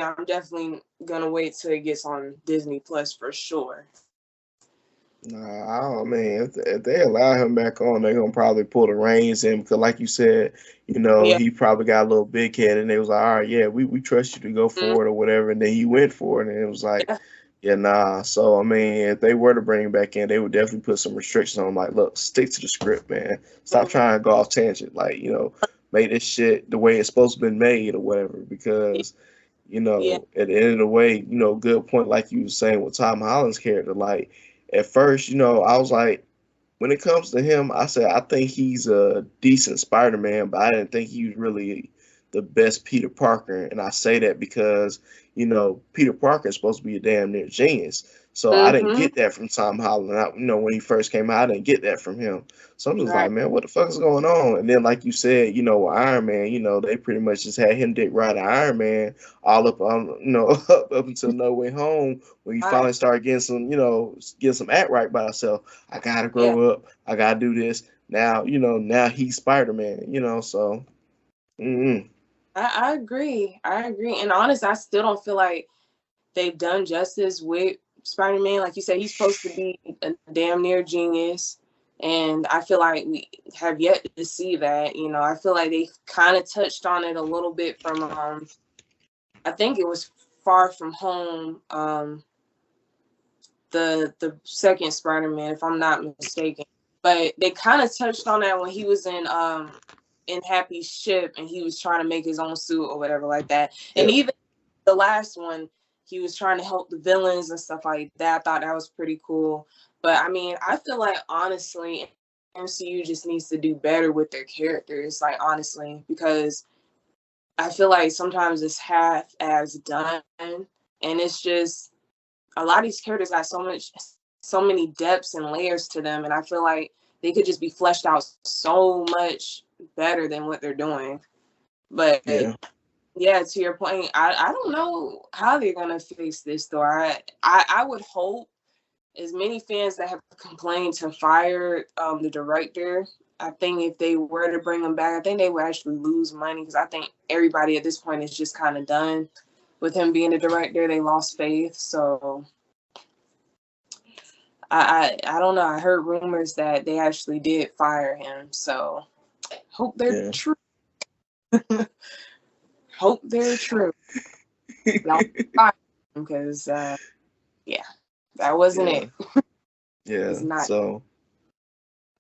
Speaker 2: I'm definitely gonna wait till it gets on Disney Plus for sure.
Speaker 1: Nah, I mean, if they allow him back on, they're gonna probably pull the reins in, because, like you said, he probably got a little big head, and they was like, all right, yeah, we trust you to go for it or whatever, and then he went for it, and it was like, yeah, nah. So I mean, if they were to bring him back in, they would definitely put some restrictions on him. Like, look, stick to the script, man. Stop trying to go off tangent. Like, make this shit the way it's supposed to be made or whatever. Because, at the end of the way, good point, like you were saying with Tom Holland's character. Like, at first, I was like, when it comes to him, I said I think he's a decent Spider-Man, but I didn't think he was really the best Peter Parker. And I say that because, Peter Parker is supposed to be a damn near genius. So I didn't
Speaker 2: Mm-hmm.
Speaker 1: get that from Tom Holland. When he first came out, I didn't get that from him. So I'm just
Speaker 2: Right.
Speaker 1: like, man, what the fuck is going on? And then, like you said, with Iron Man, they pretty much just had him dick ride Iron Man all up on, up until No Way Home, when he
Speaker 2: Right.
Speaker 1: finally started getting some act right by himself. I gotta
Speaker 2: Yeah.
Speaker 1: grow up. I gotta do this. Now he's Spider Man. So. Mm-mm.
Speaker 2: I agree. I agree. And honestly, I still don't feel like they've done justice with Spider-Man. Like you said, he's supposed to be a damn near genius. And I feel like we have yet to see that. I feel like they kind of touched on it a little bit from I think it was Far From Home, the second Spider-Man, if I'm not mistaken. But they kind of touched on that when he was in Happy's ship and he was trying to make his own suit or whatever like that. And
Speaker 1: Yep.
Speaker 2: even the last one, he was trying to help the villains and stuff like that. I thought that was pretty cool. But I mean, I feel like honestly, MCU just needs to do better with their characters, like honestly, because I feel like sometimes it's half as done, and it's just a lot of these characters got so many depths and layers to them, and I feel like they could just be fleshed out so much better than what they're doing. But
Speaker 1: Yeah.
Speaker 2: yeah, to your point, I don't know how they're gonna fix this though. I would hope as many fans that have complained to fire the director. I think if they were to bring him back, I think they would actually lose money because I think everybody at this point is just kind of done with him being the director. They lost faith, so I don't know. I heard rumors that they actually did fire him, so hope they're
Speaker 1: Yeah.
Speaker 2: true. Hope they're true. Y'all fire him because yeah, that wasn't
Speaker 1: Yeah.
Speaker 2: it.
Speaker 1: Yeah.
Speaker 2: It's not.
Speaker 1: So,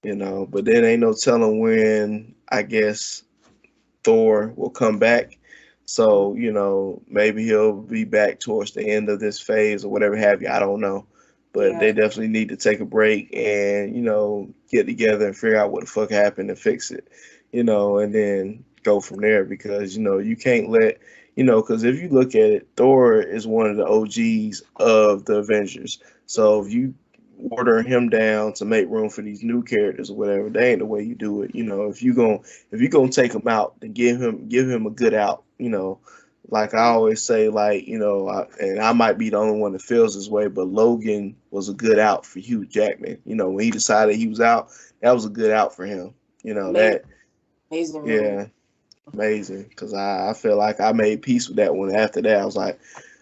Speaker 1: but then ain't no telling when, I guess, Thor will come back. So, maybe he'll be back towards the end of this phase or whatever have you. I don't know. But they
Speaker 2: Yeah,
Speaker 1: definitely need to take a break and, get together and figure out what the fuck happened and fix it, and then go from there because, you can't let, because if you look at it, Thor is one of the OGs of the Avengers. So if you order him down to make room for these new characters or whatever, that ain't the way you do it. If you're gonna take him out, then give him a good out. Like I always say, like and I might be the only one that feels this way, but Logan was a good out for Hugh Jackman. When he decided he was out, that was a good out for him.
Speaker 2: amazing,
Speaker 1: That
Speaker 2: amazing movie.
Speaker 1: yeah, amazing. Because I feel like I made peace with that one. After that, I was like,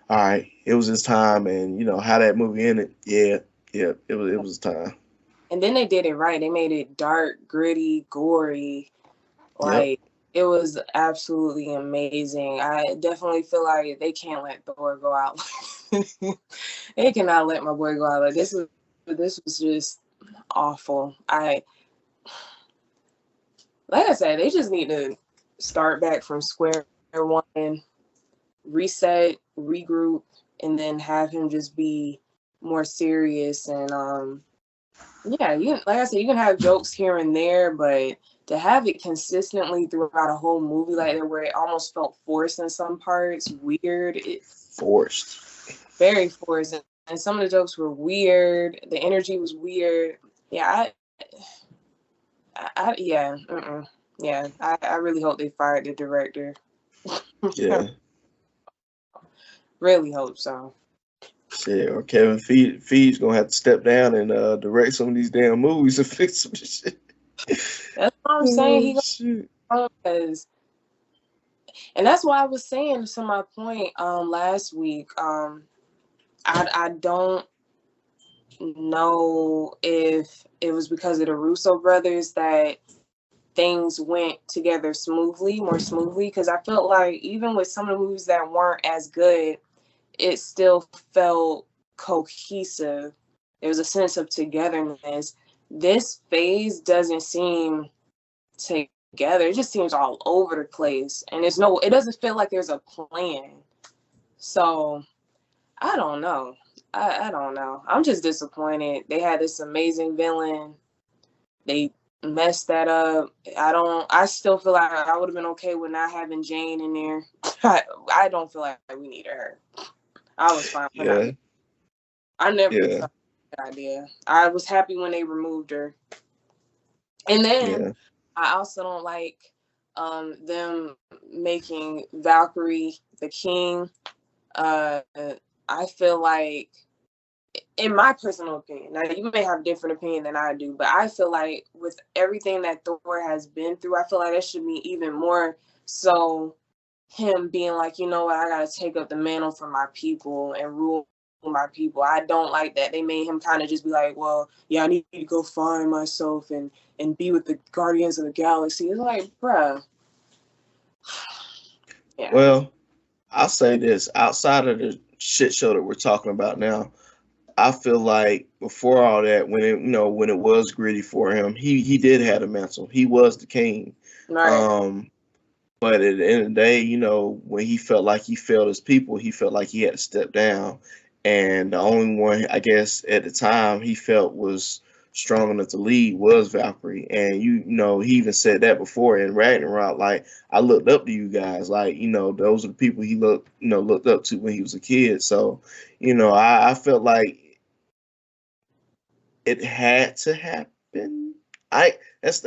Speaker 1: all right, it was his time, and how that movie ended. Yeah, yeah, it was time.
Speaker 2: And then they did it right. They made it dark, gritty, gory.
Speaker 1: Yep.
Speaker 2: Like it was absolutely amazing. I definitely feel like they can't let Thor go out. They cannot let my boy go out. Like this was just awful. Like I said, they just need to start back from square one, reset, regroup, and then have him just be more serious and yeah, like I said, you can have jokes here and there, but to have it consistently throughout a whole movie like that, where it almost felt forced in some parts, weird,
Speaker 1: Forced.
Speaker 2: very forced, and some of the jokes were weird. The energy was weird. Yeah, yeah, yeah. I really hope they fired the director.
Speaker 1: Yeah.
Speaker 2: Really hope so.
Speaker 1: Shit, or Kevin Feige gonna have to step down and direct some of these damn movies and fix some shit.
Speaker 2: That's what I'm saying.
Speaker 1: Oh
Speaker 2: He
Speaker 1: shit.
Speaker 2: gonna because, and that's why I was saying to my point last week. I don't know if it was because of the Russo brothers that things went together more smoothly. Because I felt like even with some of the movies that weren't as good, it still felt cohesive. There was a sense of togetherness. This phase doesn't seem together. It just seems all over the place, and it doesn't feel like there's a plan. So I don't know. I don't know. I'm just disappointed. They had this amazing villain. They messed that up. I still feel like I would have been okay with not having Jane in there. I don't feel like we needed her. I was fine with
Speaker 1: Yeah,
Speaker 2: not. I never
Speaker 1: yeah,
Speaker 2: thought that idea. I was happy when they removed her. And then
Speaker 1: yeah.
Speaker 2: I also don't like them making Valkyrie the king. I feel like, in my personal opinion, now you may have a different opinion than I do, but I feel like with everything that Thor has been through, I feel like that should be even more so him being like, you know what, I gotta take up the mantle for my people and rule my people. I don't like that. They made him kind of just be like, well, yeah, I need to go find myself and be with the Guardians of the Galaxy. It's like, bruh, yeah.
Speaker 1: Well, I'll say this: outside of the shit show that we're talking about now, I feel like before all that, when it when it was gritty for him, he did have a mantle. He was the king.
Speaker 2: Right.
Speaker 1: Um, but at the end of the day, when he felt like he failed his people, he felt like he had to step down. And the only one, I guess, at the time he felt was strong enough to lead was Valkyrie. And he even said that before in Ragnarok, like, I looked up to you guys, like, those are the people he looked up to when he was a kid. So, I felt like it had to happen. I that's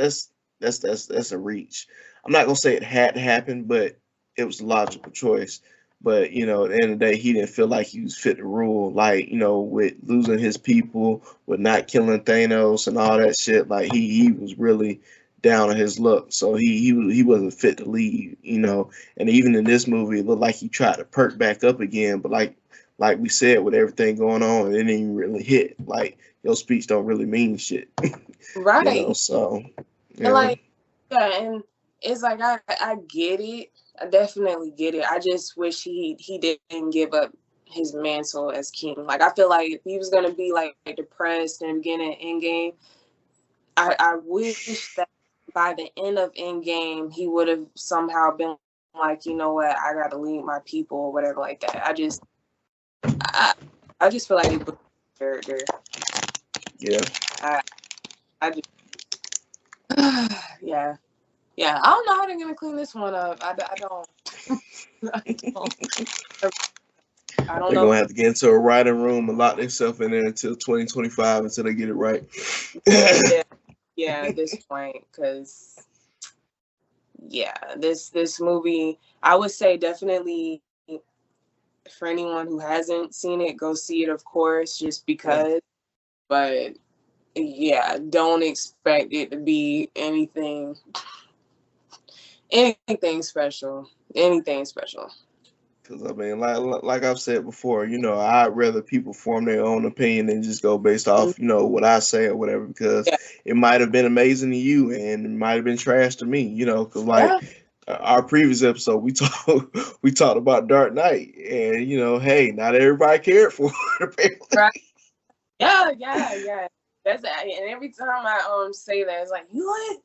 Speaker 1: a reach. I'm not gonna say it had to happen, but it was a logical choice. But at the end of the day, he didn't feel like he was fit to rule. Like, with losing his people, with not killing Thanos and all that shit. Like, he was really down on his luck, so he wasn't fit to lead. And even in this movie, it looked like he tried to perk back up again, but like we said, with everything going on, it didn't even really hit. Like, your speech don't really mean shit.
Speaker 2: Right.
Speaker 1: So
Speaker 2: And
Speaker 1: yeah.
Speaker 2: like, yeah, and it's like I get it. I definitely get it. I just wish he didn't give up his mantle as king. Like, I feel like if he was gonna be like depressed and beginning Endgame, I wish that by the end of Endgame he would have somehow been like, you know what, I gotta lead my people or whatever like that. I, I just feel like they put character.
Speaker 1: Yeah.
Speaker 2: I just yeah. Yeah, I don't know how they're gonna clean this one up. I don't. I don't. I don't
Speaker 1: They're
Speaker 2: know.
Speaker 1: gonna have to get into a writing room and lock themselves in there until 2025 until they get it right.
Speaker 2: Yeah, yeah. At this point, because yeah, this movie, I would say definitely for anyone who hasn't seen it, go see it. Of course, just
Speaker 1: Yeah.
Speaker 2: because. But yeah, don't expect it to be anything special. Anything special.
Speaker 1: Because I mean, like I've said before, I'd rather people form their own opinion than just go based off, what I say or whatever. Because
Speaker 2: Yeah.
Speaker 1: it might have been amazing to you, and it might have been trash to me. Because
Speaker 2: Yeah.
Speaker 1: like our previous episode, we talked about Dark Knight, and hey, not everybody cared for it. Apparently.
Speaker 2: Right. Yeah. That's and every time I say that, it's like, you know what?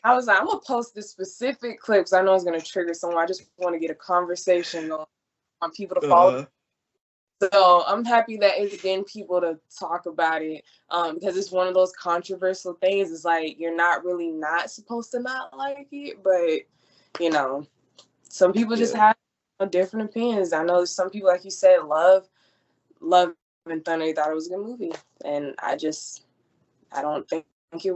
Speaker 2: I was like, I'm gonna post the specific clips. I know it's gonna trigger someone. I just want to get a conversation going on people to follow.
Speaker 1: Uh,
Speaker 2: So I'm happy that it's getting people to talk about it. Because it's one of those controversial things. It's like you're not really not supposed to not like it, but you know, some people just
Speaker 1: yeah.
Speaker 2: have different opinions. I know some people, like you said, love and Thunder. They thought it was a good movie, and I don't think it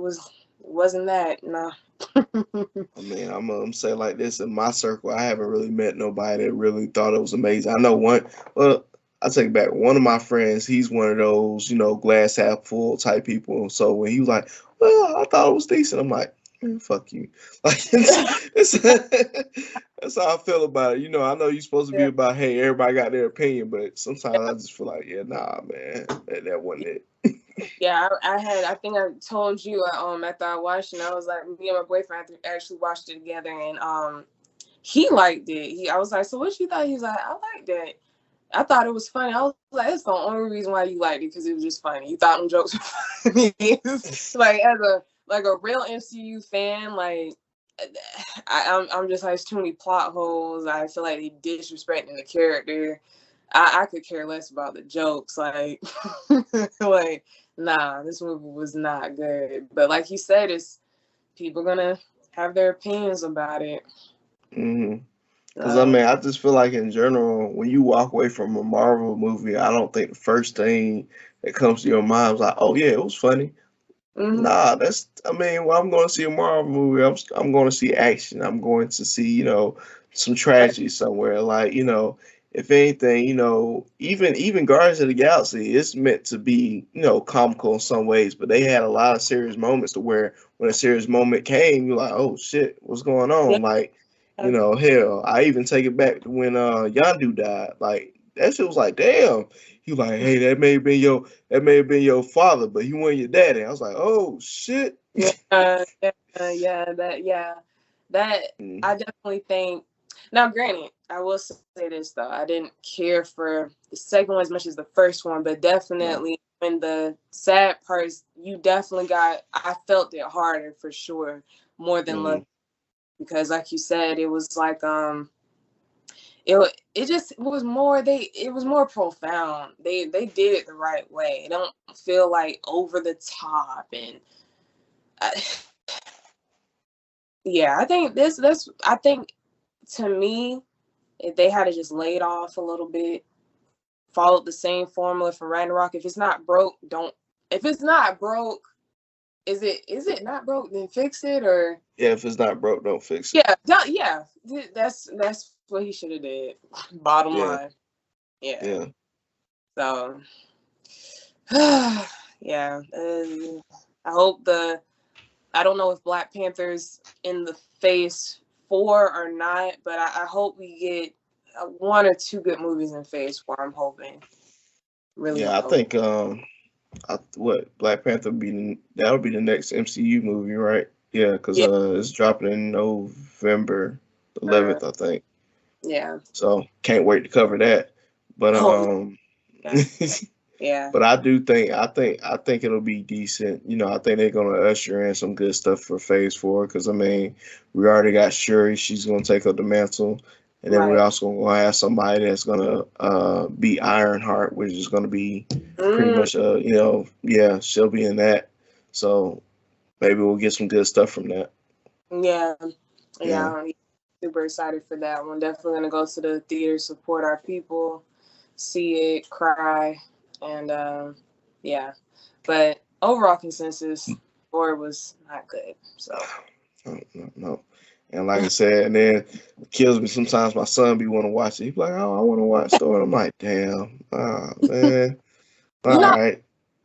Speaker 2: wasn't that. No.
Speaker 1: I mean, I'm gonna say like this: in my circle, I haven't really met nobody that really thought it was amazing. I know one. Well, I take it back. One of my friends, he's one of those, glass half full type people. So when he was like, "Well, I thought it was decent," I'm like, "Man, fuck you." Like, that's how I feel about it. I know you're supposed to be
Speaker 2: Yeah.
Speaker 1: about, hey, everybody got their opinion, but sometimes I just feel like, yeah, nah, man, that wasn't it.
Speaker 2: Yeah, I think I told you after I watched it, and I was like, me and my boyfriend actually watched it together, and he liked it. I was like, so what you thought? He was like, I liked it. I thought it was funny. I was like, that's the only reason why you liked it, because it was just funny. You thought them jokes were funny. Like, as a real MCU fan, like, I'm just like, it's too many plot holes. I feel like they disrespecting the character. I could care less about the jokes. Like, like, nah, this movie was not good. But like you said, it's people gonna have their opinions about it.
Speaker 1: Because I mean, I just feel like in general, when you walk away from a Marvel movie, I don't think the first thing that comes to your mind is like, oh yeah, it was funny. Nah, that's. I mean, when I'm going to see a Marvel movie, I'm going to see action. I'm going to see some tragedy somewhere. Like if anything, even Guardians of the Galaxy, it's meant to be comical in some ways, but they had a lot of serious moments to where when a serious moment came, you're like, oh shit, what's going
Speaker 2: Yeah.
Speaker 1: on? Like, hell, I even take it back to when Yandu died. Like that shit was like, damn. He like, hey, that may have been your father, but he wasn't your daddy. I was like, oh shit.
Speaker 2: Yeah, that I definitely think. Now, granted, I will say this though, I didn't care for the second one as much as the first one, but definitely when the sad parts, you definitely I felt it harder for sure, more than love, because like you said, it was like it just was more it was more profound. They did it the right way. It don't feel like over the top and. Yeah, I think I think to me, if they had to just laid off a little bit, followed the same formula for Ragnarok. If it's not broke, don't. If it's not broke, is it not broke? Then fix it, or
Speaker 1: yeah. If it's not broke, don't fix it.
Speaker 2: yeah. That's what he should have did. Bottom line, yeah.
Speaker 1: Yeah.
Speaker 2: So, yeah. I hope I don't know if Black Panther's in the phase 4 or not, but I hope we get 1 or 2 good movies in phase 4. I'm hoping. Really
Speaker 1: Yeah, I
Speaker 2: hope.
Speaker 1: think what Black Panther that'll be the next MCU movie, right? Yeah, because
Speaker 2: Yeah.
Speaker 1: it's dropping in November 11th, I think.
Speaker 2: Yeah.
Speaker 1: So can't wait to cover that. But
Speaker 2: Oh, yeah. Yeah.
Speaker 1: but I think it'll be decent. I think they're gonna usher in some good stuff for Phase 4. Because I mean, we already got Shuri. She's gonna take up the mantle, and then we're
Speaker 2: Right.
Speaker 1: also gonna have somebody that's gonna be Ironheart, which is gonna be pretty much yeah, she'll be in that. So maybe we'll get some good stuff from that.
Speaker 2: Yeah.
Speaker 1: Yeah.
Speaker 2: I'm super excited for that one. Definitely gonna go to the theater, support our people, see it, cry, and yeah. But overall consensus, Thor was not good. So.
Speaker 1: No. And like I said, and then it kills me sometimes. My son be want to watch it. He be like, "Oh, I want to watch Thor." I'm like, "Damn, man,
Speaker 2: You
Speaker 1: all
Speaker 2: know,
Speaker 1: right."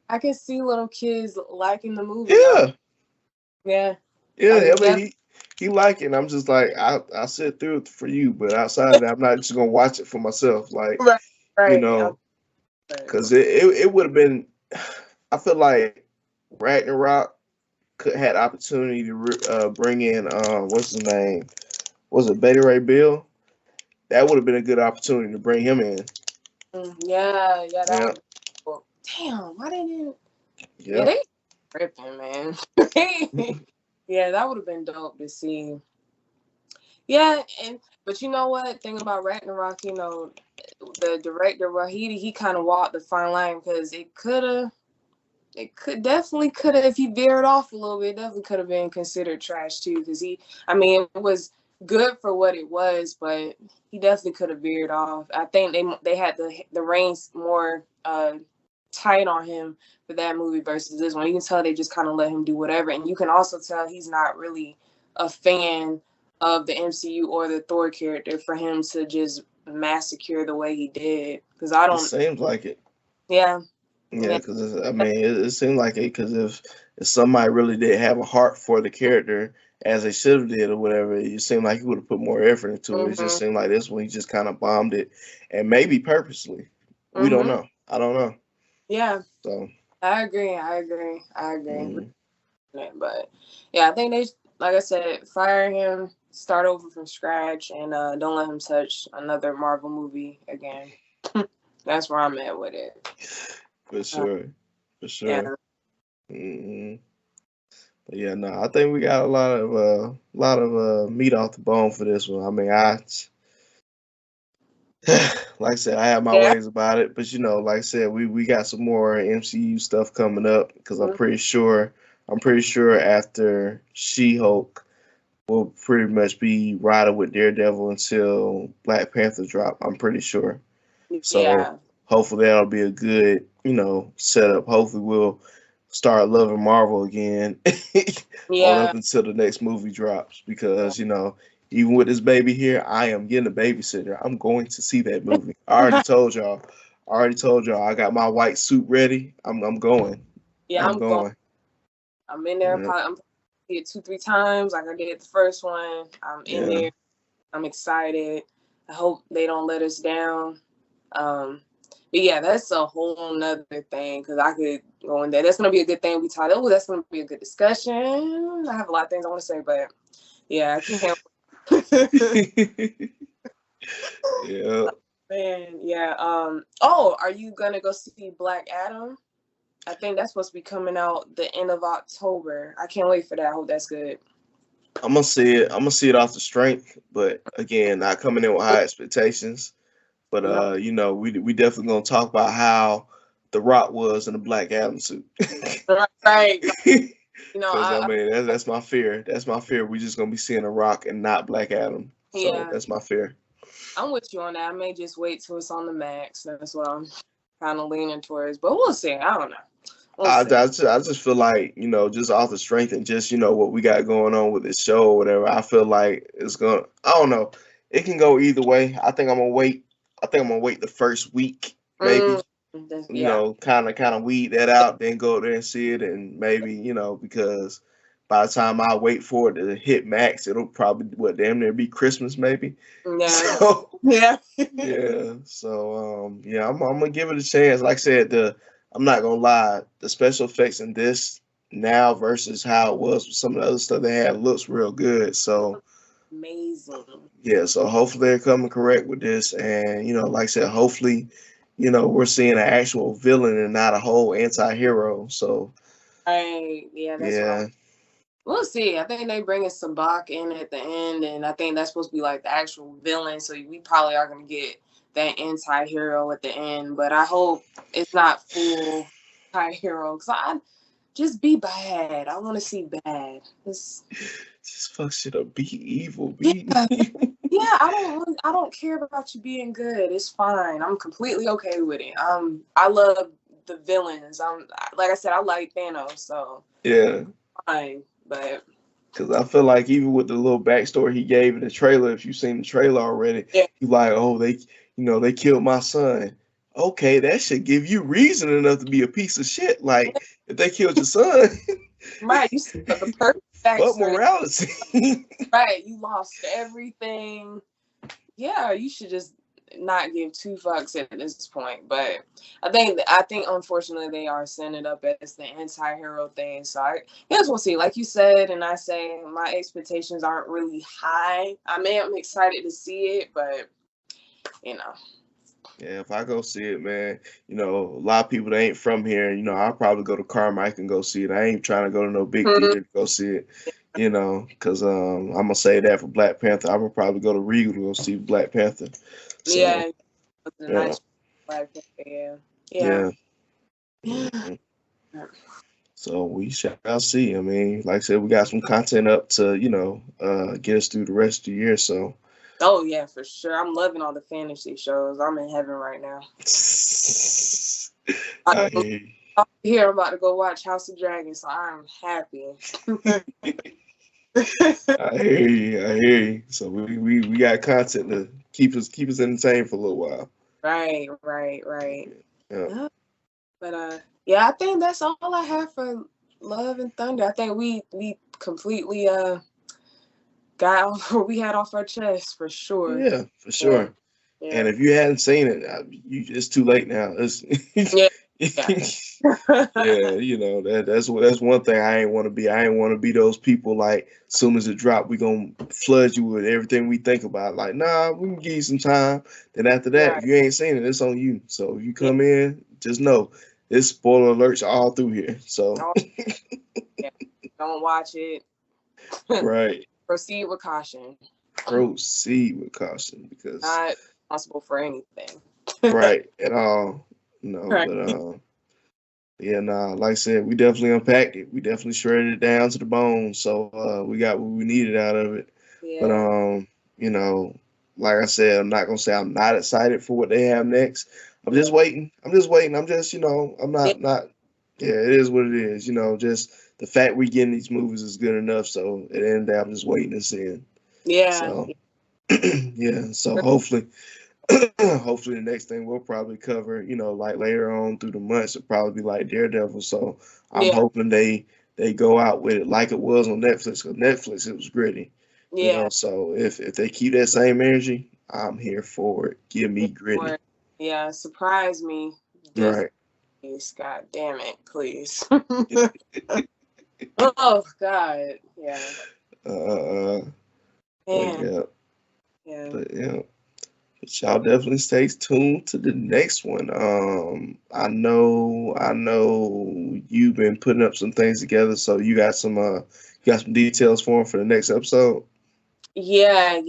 Speaker 2: I can see little kids liking the movie though.
Speaker 1: Yeah,
Speaker 2: Yeah.
Speaker 1: yeah. I mean, he like it. And I'm just like, I sit through it for you, but outside of that, I'm not just gonna watch it for myself. Like,
Speaker 2: Right.
Speaker 1: you
Speaker 2: Right.
Speaker 1: know, because it would have been. I feel like Ragnarok could had opportunity to bring in what's his name? Was it Betty Ray Bill? That would have been a good opportunity to bring him in.
Speaker 2: Yeah, that
Speaker 1: Yeah,
Speaker 2: would. Cool. Damn, why didn't? Yeah,
Speaker 1: yeah.
Speaker 2: they tripping, man. Yeah, that would have been dope to see. Yeah, but you know what? Thing about Ragnarok, the director, well, he kind of walked the fine line because definitely could have, if he veered off a little bit, definitely could have been considered trash too. Because I mean, it was good for what it was, but he definitely could have veered off. I think they had the reins more tight on him for that movie versus this one. You can tell they just kind of let him do whatever, and you can also tell he's not really a fan of the MCU or the Thor character for him to just massacre the way he did. Because I
Speaker 1: It
Speaker 2: don't.
Speaker 1: seems like it.
Speaker 2: Yeah.
Speaker 1: Yeah,
Speaker 2: Yeah.
Speaker 1: because I mean, it seemed like it. Because if somebody really did have a heart for the character, as they should have did or whatever, it seemed like he would have put more effort into it. It just
Speaker 2: Mhm.
Speaker 1: seemed like this one he just kind of bombed it, and maybe purposely. We don't
Speaker 2: Mhm.
Speaker 1: know. I don't know.
Speaker 2: Yeah.
Speaker 1: So.
Speaker 2: I agree. I agree. I agree.
Speaker 1: Mm,
Speaker 2: But yeah, I think they, like I said, fire him, start over from scratch, and don't let him touch another Marvel movie again. That's where I'm at with it.
Speaker 1: for sure. For sure.
Speaker 2: Yeah.
Speaker 1: Hmm. But yeah, no, I think we got a lot of meat off the bone for this one. I mean, like I said, I have my
Speaker 2: Yeah.
Speaker 1: ways about it, but like I said, we got some more MCU stuff coming up because
Speaker 2: Mhm.
Speaker 1: I'm pretty sure after She-Hulk, we'll pretty much be riding with Daredevil until Black Panther drop. I'm pretty sure. So
Speaker 2: Yeah.
Speaker 1: hopefully that'll be a good, setup. Hopefully we'll start loving Marvel again on
Speaker 2: Yeah.
Speaker 1: up until the next movie drops because, even with this baby here, I am getting a babysitter. I'm going to see that movie. I already told y'all. I got my white suit ready. I'm going.
Speaker 2: Yeah,
Speaker 1: I'm
Speaker 2: I'm going.
Speaker 1: going.
Speaker 2: I'm in there.
Speaker 1: Yeah.
Speaker 2: Probably, I'm did 2-3 times like I did the first one. I'm in
Speaker 1: Yeah.
Speaker 2: there. I'm excited. I hope they don't let us down. But yeah, that's a whole nother thing because I could go in there. That's gonna be a good thing we talked. Oh, that's gonna be a good discussion. I have a lot of things I want to say, but yeah, I can't.
Speaker 1: Yeah.
Speaker 2: Man, yeah. Oh, are you gonna go see Black Adam? I think that's supposed to be coming out the end of October. I can't wait for that. I hope that's good.
Speaker 1: I'm gonna see it. I'm gonna see it off the strength, but again, not coming in with high expectations. But
Speaker 2: No,
Speaker 1: we definitely gonna talk about how the Rock was in the Black Adam suit.
Speaker 2: right.
Speaker 1: Because I mean that's my fear. That's my fear. We just gonna be seeing a Rock and not Black Adam. So
Speaker 2: Yeah,
Speaker 1: that's my fear.
Speaker 2: I'm with you on that. I may just wait till it's on the max. That's what I'm kind of leaning towards. But we'll see. I don't know. We'll see.
Speaker 1: I just feel like just off the strength and just what we got going on with this show or whatever. I feel like it's gonna. I don't know. It can go either way. I think I'm gonna wait. I think I'm gonna wait the first week maybe.
Speaker 2: Yeah.
Speaker 1: Kind of weed that out, then go there and see it, and maybe because by the time I wait for it to hit max, it'll probably damn near be Christmas maybe.
Speaker 2: Yeah.
Speaker 1: So
Speaker 2: Yeah.
Speaker 1: yeah, so yeah, I'm gonna give it a chance. Like I said, I'm not gonna lie, the special effects in this now versus how it was with some of the other stuff they had looks real good. So
Speaker 2: Amazing.
Speaker 1: yeah, so hopefully they're coming correct with this, and like I said, hopefully, we're seeing an actual villain and not a whole anti-hero. So
Speaker 2: Right. Yeah, that's what I'm.
Speaker 1: yeah,
Speaker 2: We'll see. I think they bringing Sabak in at the end, and I think that's supposed to be like the actual villain. So we probably are gonna get that anti-hero at the end. But I hope it's not full anti-hero because I just be bad. I want to see bad.
Speaker 1: just fuck shit up, be evil, be
Speaker 2: Yeah. Yeah, I don't care about you being good. It's fine. I'm completely okay with it. I love the villains. Like I said, I like Thanos, so
Speaker 1: yeah.
Speaker 2: fine. But
Speaker 1: Cause I feel like even with the little backstory he gave in the trailer, if you've seen the trailer already,
Speaker 2: yeah,
Speaker 1: he's like, "Oh, they killed my son." Okay, that should give you reason enough to be a piece of shit. Like if they killed your son,
Speaker 2: right. You see the perfect
Speaker 1: fuck
Speaker 2: backstory.
Speaker 1: morality.
Speaker 2: Right, you lost everything. Yeah, you should just not give two fucks at this point. But I think unfortunately they are setting it up as the anti-hero thing. So I guess we'll see. Like you said, and I say my expectations aren't really high. I'm excited to see it, but you know.
Speaker 1: Yeah, if I go see it, man, a lot of people that ain't from here, I'll probably go to Carmike and go see it. I ain't trying to go to no big theater to go see it, because I'm gonna say that for Black Panther. I would probably go to Regal to go see Black Panther. So
Speaker 2: Yeah, it's a
Speaker 1: yeah,
Speaker 2: nice Black Panther,
Speaker 1: yeah.
Speaker 2: yeah.
Speaker 1: Mhm. So we shall see. I mean, like I said, we got some content up to, get us through the rest of the year. So
Speaker 2: Oh yeah, for sure. I'm loving all the fantasy shows. I'm in heaven right now.
Speaker 1: I hear you.
Speaker 2: Here, I'm about to go watch House of Dragons, so I'm happy.
Speaker 1: I hear you. I hear you. So we got content to keep us entertained for a little while.
Speaker 2: Right.
Speaker 1: Yeah.
Speaker 2: Yeah. But yeah, I think that's all I have for Love and Thunder. I think we completely got off we had off our chest for sure.
Speaker 1: Yeah, for
Speaker 2: Yeah.
Speaker 1: sure.
Speaker 2: Yeah.
Speaker 1: And if you hadn't seen it, it's too late now. It's
Speaker 2: Yeah.
Speaker 1: yeah, that's one thing I ain't want to be. I ain't want to be those people like soon as it drop, we gonna flood you with everything we think about. Like, nah, we can give you some time. Then after that, if
Speaker 2: Right.
Speaker 1: you ain't seen it, it's on you. So if you
Speaker 2: Yeah.
Speaker 1: come in, just know it's spoiler alerts all through here. So
Speaker 2: Yeah. Don't watch it.
Speaker 1: right,
Speaker 2: Proceed with caution.
Speaker 1: proceed with caution because
Speaker 2: Not responsible for anything.
Speaker 1: right at all.
Speaker 2: Right.
Speaker 1: But yeah, nah, like I said, we definitely unpacked it. We definitely shredded it down to the bone. So we got what we needed out of it. But
Speaker 2: Yeah.
Speaker 1: you know, like I said, I'm not gonna say I'm not excited for what they have next. I'm just waiting. I'm just waiting. I'm just, I'm
Speaker 2: Yeah.
Speaker 1: not yeah, it is what it is. Just the fact we getting these movies is good enough. So at the end of the day, I'm just waiting to see it.
Speaker 2: Yeah.
Speaker 1: So yeah, so hopefully hopefully the next thing we'll probably cover, like later on through the months, it'll probably be like Daredevil. So I'm
Speaker 2: Yeah.
Speaker 1: hoping they go out with it like it was on Netflix, because Netflix, it was gritty.
Speaker 2: Yeah.
Speaker 1: So if they keep that same energy, I'm here for it. Give me gritty.
Speaker 2: Yeah. Surprise me this
Speaker 1: Right.
Speaker 2: case. God damn it, please. Oh God. Yeah.
Speaker 1: But
Speaker 2: Man.
Speaker 1: yeah,
Speaker 2: Yeah.
Speaker 1: but yeah. But y'all definitely stay tuned to the next one. I know you've been putting up some things together, so you got some details for the next episode.
Speaker 2: Yeah.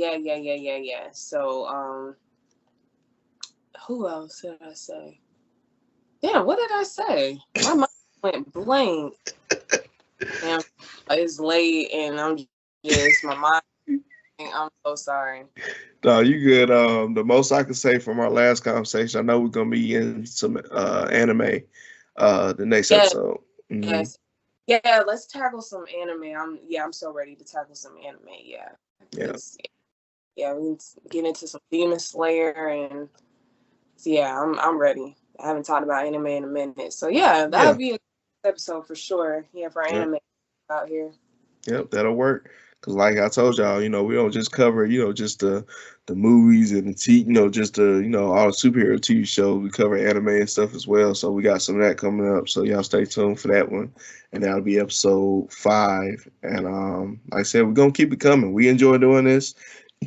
Speaker 2: So, who else did I say? Damn, what did I say? My mind went blank. Damn, it's late and I'm just my mind. I'm so sorry.
Speaker 1: No, you good. The most I can say from our last conversation, I know we're gonna be in some anime the next
Speaker 2: Yes,
Speaker 1: episode. Hmm.
Speaker 2: yes, yeah. Let's tackle some anime. I'm so ready to tackle some anime. Yeah,
Speaker 1: Yeah.
Speaker 2: yeah, we can get into some Demon Slayer and yeah, I'm ready. I haven't talked about anime in a minute, so yeah, that'll
Speaker 1: Yeah.
Speaker 2: be a episode for sure. Yeah, for
Speaker 1: Yep.
Speaker 2: anime out here.
Speaker 1: Yep, that'll work. Cause like I told y'all, we don't just cover, just the movies and just the, all the superhero TV shows. We cover anime and stuff as well. So we got some of that coming up. So y'all stay tuned for that one. And that'll be episode 5. And like I said, we're gonna keep it coming. We enjoy doing this.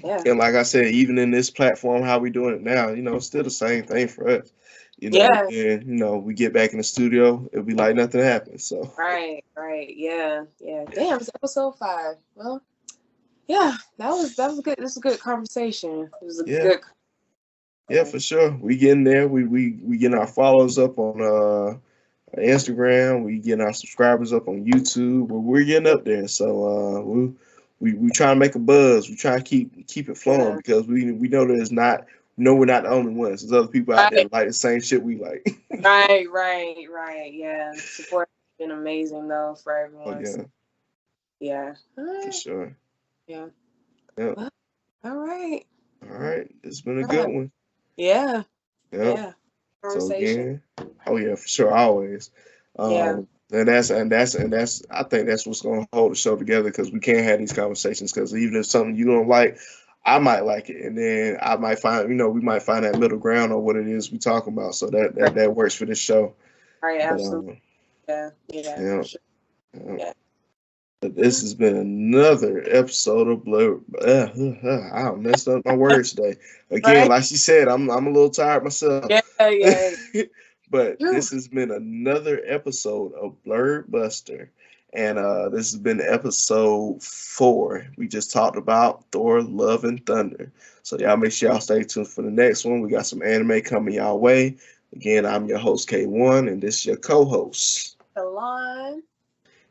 Speaker 2: Yeah,
Speaker 1: And like I said, even in this platform, how we doing it now, it's still the same thing for us.
Speaker 2: yeah.
Speaker 1: And we get back in the studio, it'll be like nothing happened. So
Speaker 2: Right. Yeah. Damn, it's episode 5. Well, yeah, that was good. This was a good conversation. It was a
Speaker 1: yeah.
Speaker 2: good.
Speaker 1: Yeah, for sure. We getting there. We getting our followers up on Instagram. We getting our subscribers up on YouTube. We're getting up there. So we trying to make a buzz. We try to keep it flowing,
Speaker 2: Yeah.
Speaker 1: because we know that it's not. No, we're not the only ones. There's other people out there
Speaker 2: Right.
Speaker 1: that like the same shit we like.
Speaker 2: Right. Yeah, support has been amazing though for
Speaker 1: Oh
Speaker 2: everyone.
Speaker 1: yeah,
Speaker 2: So, yeah. All
Speaker 1: for
Speaker 2: right.
Speaker 1: sure.
Speaker 2: Yeah.
Speaker 1: Yep.
Speaker 2: Well, all right.
Speaker 1: All right. It's been a
Speaker 2: All
Speaker 1: good
Speaker 2: right.
Speaker 1: one.
Speaker 2: Yeah.
Speaker 1: Yep.
Speaker 2: Yeah.
Speaker 1: So
Speaker 2: Conversation.
Speaker 1: again, oh yeah, for sure, always.
Speaker 2: Yeah.
Speaker 1: And that's I think that's what's gonna hold the show together, because we can't have these conversations, because even if something you don't like, I might like it, and then I might find we might find that middle ground on what it is we talking about. So that works for this show.
Speaker 2: Right.
Speaker 1: But
Speaker 2: Absolutely. Yeah.
Speaker 1: yeah,
Speaker 2: For sure.
Speaker 1: yeah.
Speaker 2: Yeah.
Speaker 1: But this has been another episode of Blerd. I messed up my words today. Again,
Speaker 2: Right.
Speaker 1: like she said, I'm a little tired myself.
Speaker 2: Yeah.
Speaker 1: But
Speaker 2: Whew.
Speaker 1: this has been another episode of Blerd Buster. And this has been episode 4. We just talked about Thor, Love, and Thunder. So y'all make sure y'all stay tuned for the next one. We got some anime coming y'all way. Again, I'm your host, K1, and this is your co-host.
Speaker 2: Salon.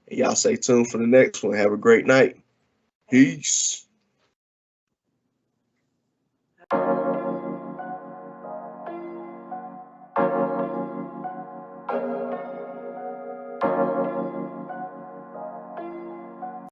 Speaker 1: And y'all stay tuned for the next one. Have a great night. Peace.